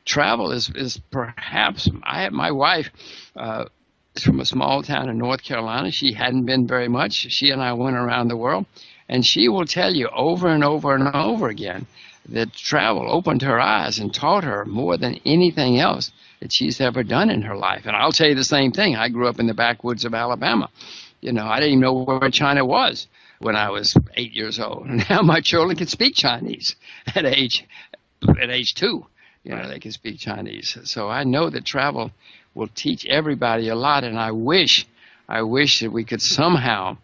Travel is perhaps. My wife is from a small town in North Carolina. She hadn't been very much. She and I went around the world, and she will tell you over and over and over again that travel opened her eyes and taught her more than anything else that she's ever done in her life. And I'll tell you the same thing. I grew up in the backwoods of Alabama. I didn't even know where China was when I was 8 years old. And now my children can speak Chinese at age 2. They can speak Chinese. So I know that travel will teach everybody a lot. And I wish that we could somehow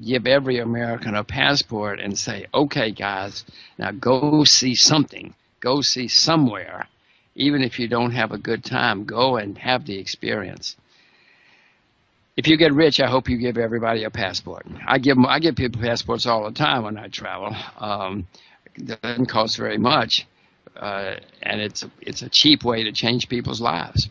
give every American a passport and say, okay, guys, now go see something. Go see somewhere. Even if you don't have a good time, go and have the experience. If you get rich, I hope you give everybody a passport. I give people passports all the time when I travel. It doesn't cost very much, and it's a cheap way to change people's lives.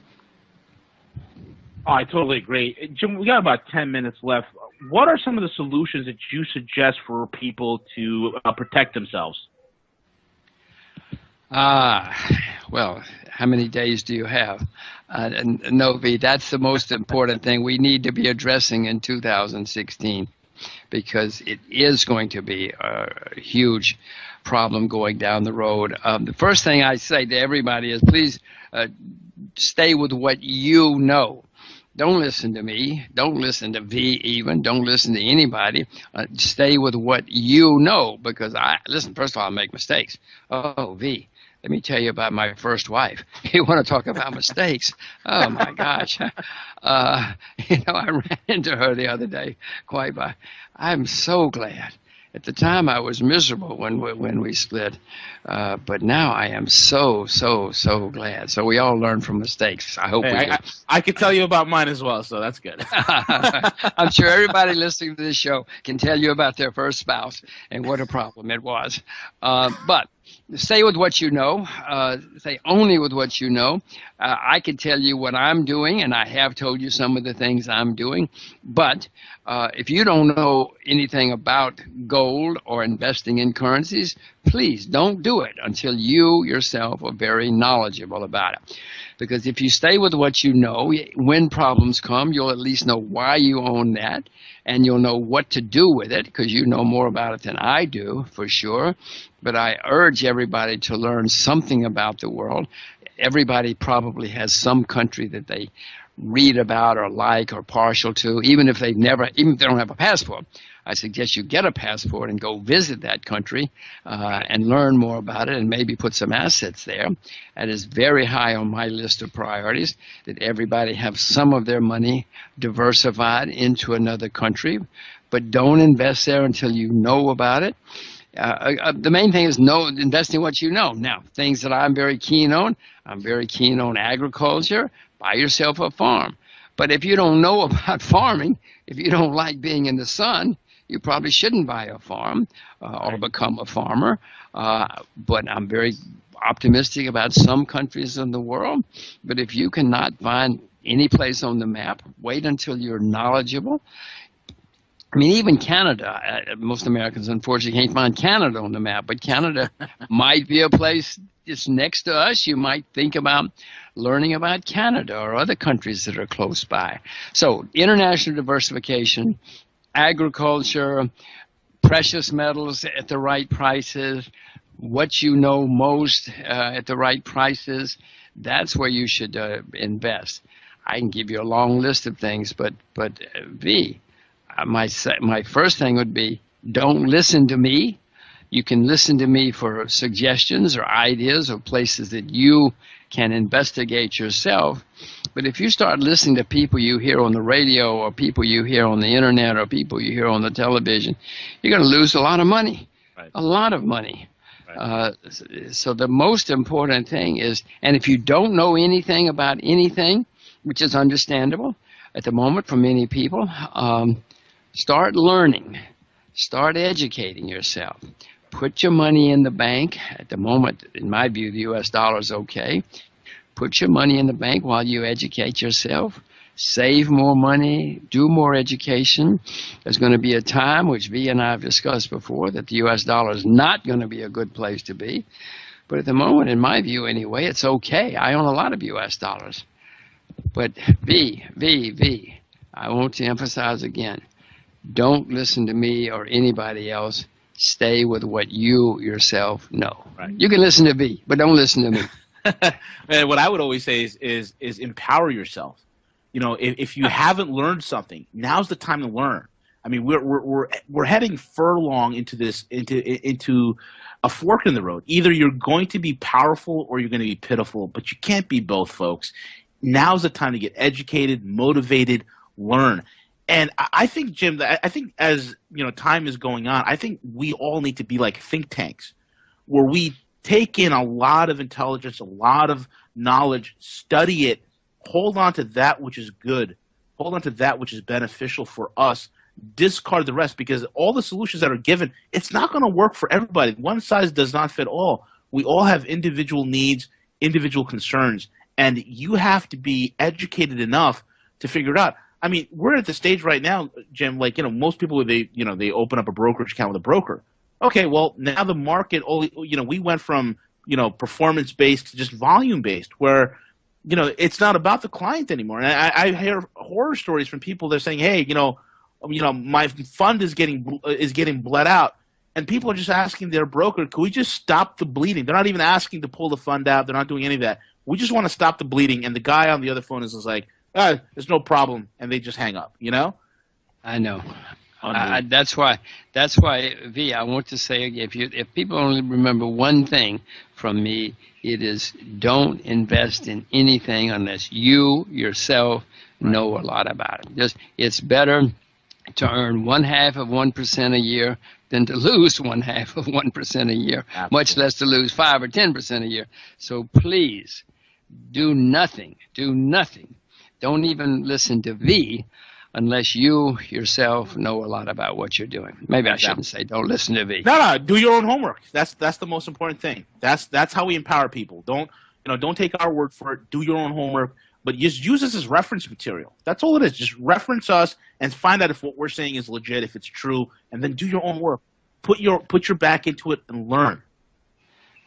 Oh, I totally agree. Jim, we got about 10 minutes left. What are some of the solutions that you suggest for people to protect themselves? Well, how many days do you have? No, V, that's the most important thing we need to be addressing in 2016, because it is going to be a huge problem going down the road. The first thing I say to everybody is please stay with what you know. Don't listen to me. Don't listen to V even. Don't listen to anybody. Stay with what you know, because listen, first of all, I make mistakes. Oh, V, let me tell you about my first wife. You want to talk about mistakes? Oh, my gosh. I ran into her the other day. I'm so glad At the time, I was miserable when we split, but now I am so glad. So we all learn from mistakes. I hope we do. I could tell you about mine as well, so that's good. I'm sure everybody listening to this show can tell you about their first spouse and what a problem it was. But stay with what you know. Stay only with what you know. I can tell you what I'm doing, and I have told you some of the things I'm doing. But if you don't know anything about gold or investing in currencies, please don't do it until you yourself are very knowledgeable about it. Because if you stay with what you know, when problems come, you'll at least know why you own that, and you'll know what to do with it, because you know more about it than I do, for sure. But I urge everybody to learn something about the world. Everybody probably has some country that they read about or like or partial to, even if they don't have a passport. I suggest you get a passport and go visit that country and learn more about it and maybe put some assets there. That is very high on my list of priorities, that everybody have some of their money diversified into another country, but don't invest there until you know about it. The main thing is invest in what you know. Now, things that I'm very keen on agriculture. Buy yourself a farm. But if you don't know about farming, if you don't like being in the sun, you probably shouldn't buy a farm or become a farmer. But I'm very optimistic about some countries in the world. But if you cannot find any place on the map, wait until you're knowledgeable. I mean, even Canada, most Americans unfortunately can't find Canada on the map, but Canada might be a place just next to us. You might think about learning about Canada or other countries that are close by. So international diversification, agriculture, precious metals at the right prices, what you know most at the right prices, that's where you should invest. I can give you a long list of things, but my first thing would be, don't listen to me. You can listen to me for suggestions or ideas or places that you can investigate yourself. But if you start listening to people you hear on the radio or people you hear on the internet or people you hear on the television, you're going to lose a lot of money, a lot of money. Right. So the most important thing is, and if you don't know anything about anything, which is understandable at the moment for many people, start learning, start educating yourself. Put your money in the bank. At the moment, in my view, the U.S. dollar is okay. Put your money in the bank while you educate yourself. Save more money, do more education. There's going to be a time, which V and I have discussed before, that the U.S. dollar is not going to be a good place to be. But at the moment, in my view anyway, it's okay. I own a lot of U.S. dollars. But V, I want to emphasize again, don't listen to me or anybody else. Stay with what you yourself know. Right. You can listen to V, but don't listen to me. And what I would always say is empower yourself. You know, if you haven't learned something, now's the time to learn. I mean, we're heading furlong into a fork in the road. Either you're going to be powerful or you're going to be pitiful, but you can't be both, folks. Now's the time to get educated, motivated, learn. And I think, Jim, I think as time is going on, I think we all need to be like think tanks, where we take in a lot of intelligence, a lot of knowledge, study it, hold on to that which is good, hold on to that which is beneficial for us, discard the rest, because all the solutions that are given, it's not going to work for everybody. One size does not fit all. We all have individual needs, individual concerns, and you have to be educated enough to figure it out. I mean, we're at the stage right now, Jim, like, most people, they open up a brokerage account with a broker. Okay, well, now the market, we went from, performance-based to just volume-based, where, it's not about the client anymore. And I hear horror stories from people that are saying, hey, my fund is getting bled out. And people are just asking their broker, can we just stop the bleeding? They're not even asking to pull the fund out. They're not doing any of that. We just want to stop the bleeding. And the guy on the other phone is like, there's no problem, and they just hang up. I know. That's why, V, I want to say, if people only remember one thing from me, it is don't invest in anything unless you yourself know a lot about it. It's better to earn 0.5% a year than to lose 0.5% a year, Absolutely. much less to lose 5 or 10% a year. So please do nothing. Do nothing. Don't even listen to V unless you yourself know a lot about what you're doing. Maybe I shouldn't say don't listen to V. No, do your own homework. That's the most important thing. That's how we empower people. Don't take our word for it. Do your own homework, but just use this as reference material. That's all it is. Just reference us and find out if what we're saying is legit, if it's true, and then do your own work. Put your back into it and learn.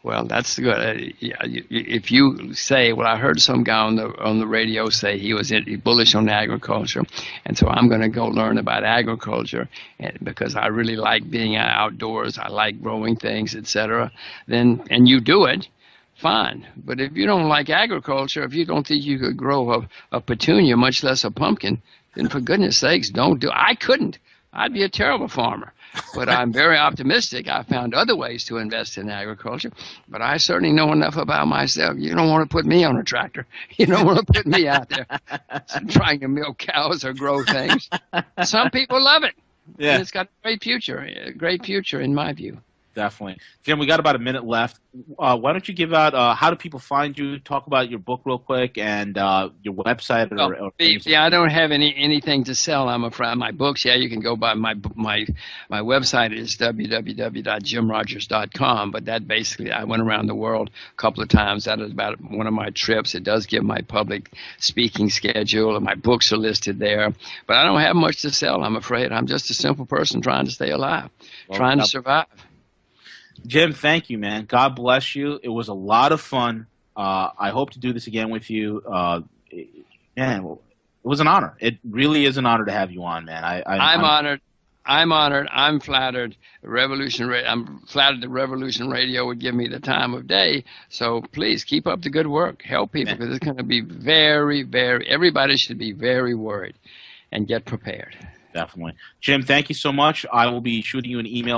Well, that's good. If you say, well, I heard some guy on the radio say he was bullish on agriculture, and so I'm going to go learn about agriculture, and because I really like being outdoors, I like growing things, etc. And you do it, fine. But if you don't like agriculture, if you don't think you could grow a petunia, much less a pumpkin, then for goodness sakes, don't do it. I couldn't. I'd be a terrible farmer. But I'm very optimistic. I found other ways to invest in agriculture, but I certainly know enough about myself. You don't want to put me on a tractor. You don't want to put me out there trying to milk cows or grow things. Some people love it. Yeah. And it's got a great future in my view. Definitely. Jim, we got about a minute left. Why don't you give out how do people find you? Talk about your book real quick and your website. I don't have anything to sell, I'm afraid. My books, you can go by my website is www.jimrogers.com, but that basically, I went around the world a couple of times. That is about one of my trips. It does give my public speaking schedule, and my books are listed there. But I don't have much to sell, I'm afraid. I'm just a simple person trying to stay alive, trying to survive. Jim, thank you, man. God bless you. It was a lot of fun. I hope to do this again with you. It was an honor. It really is an honor to have you on, man. I'm honored. I'm honored. I'm flattered. I'm flattered that Revolution Radio would give me the time of day. So please keep up the good work. Help people, because it's going to be very, very. Everybody should be very worried, and get prepared. Definitely, Jim. Thank you so much. I will be shooting you an email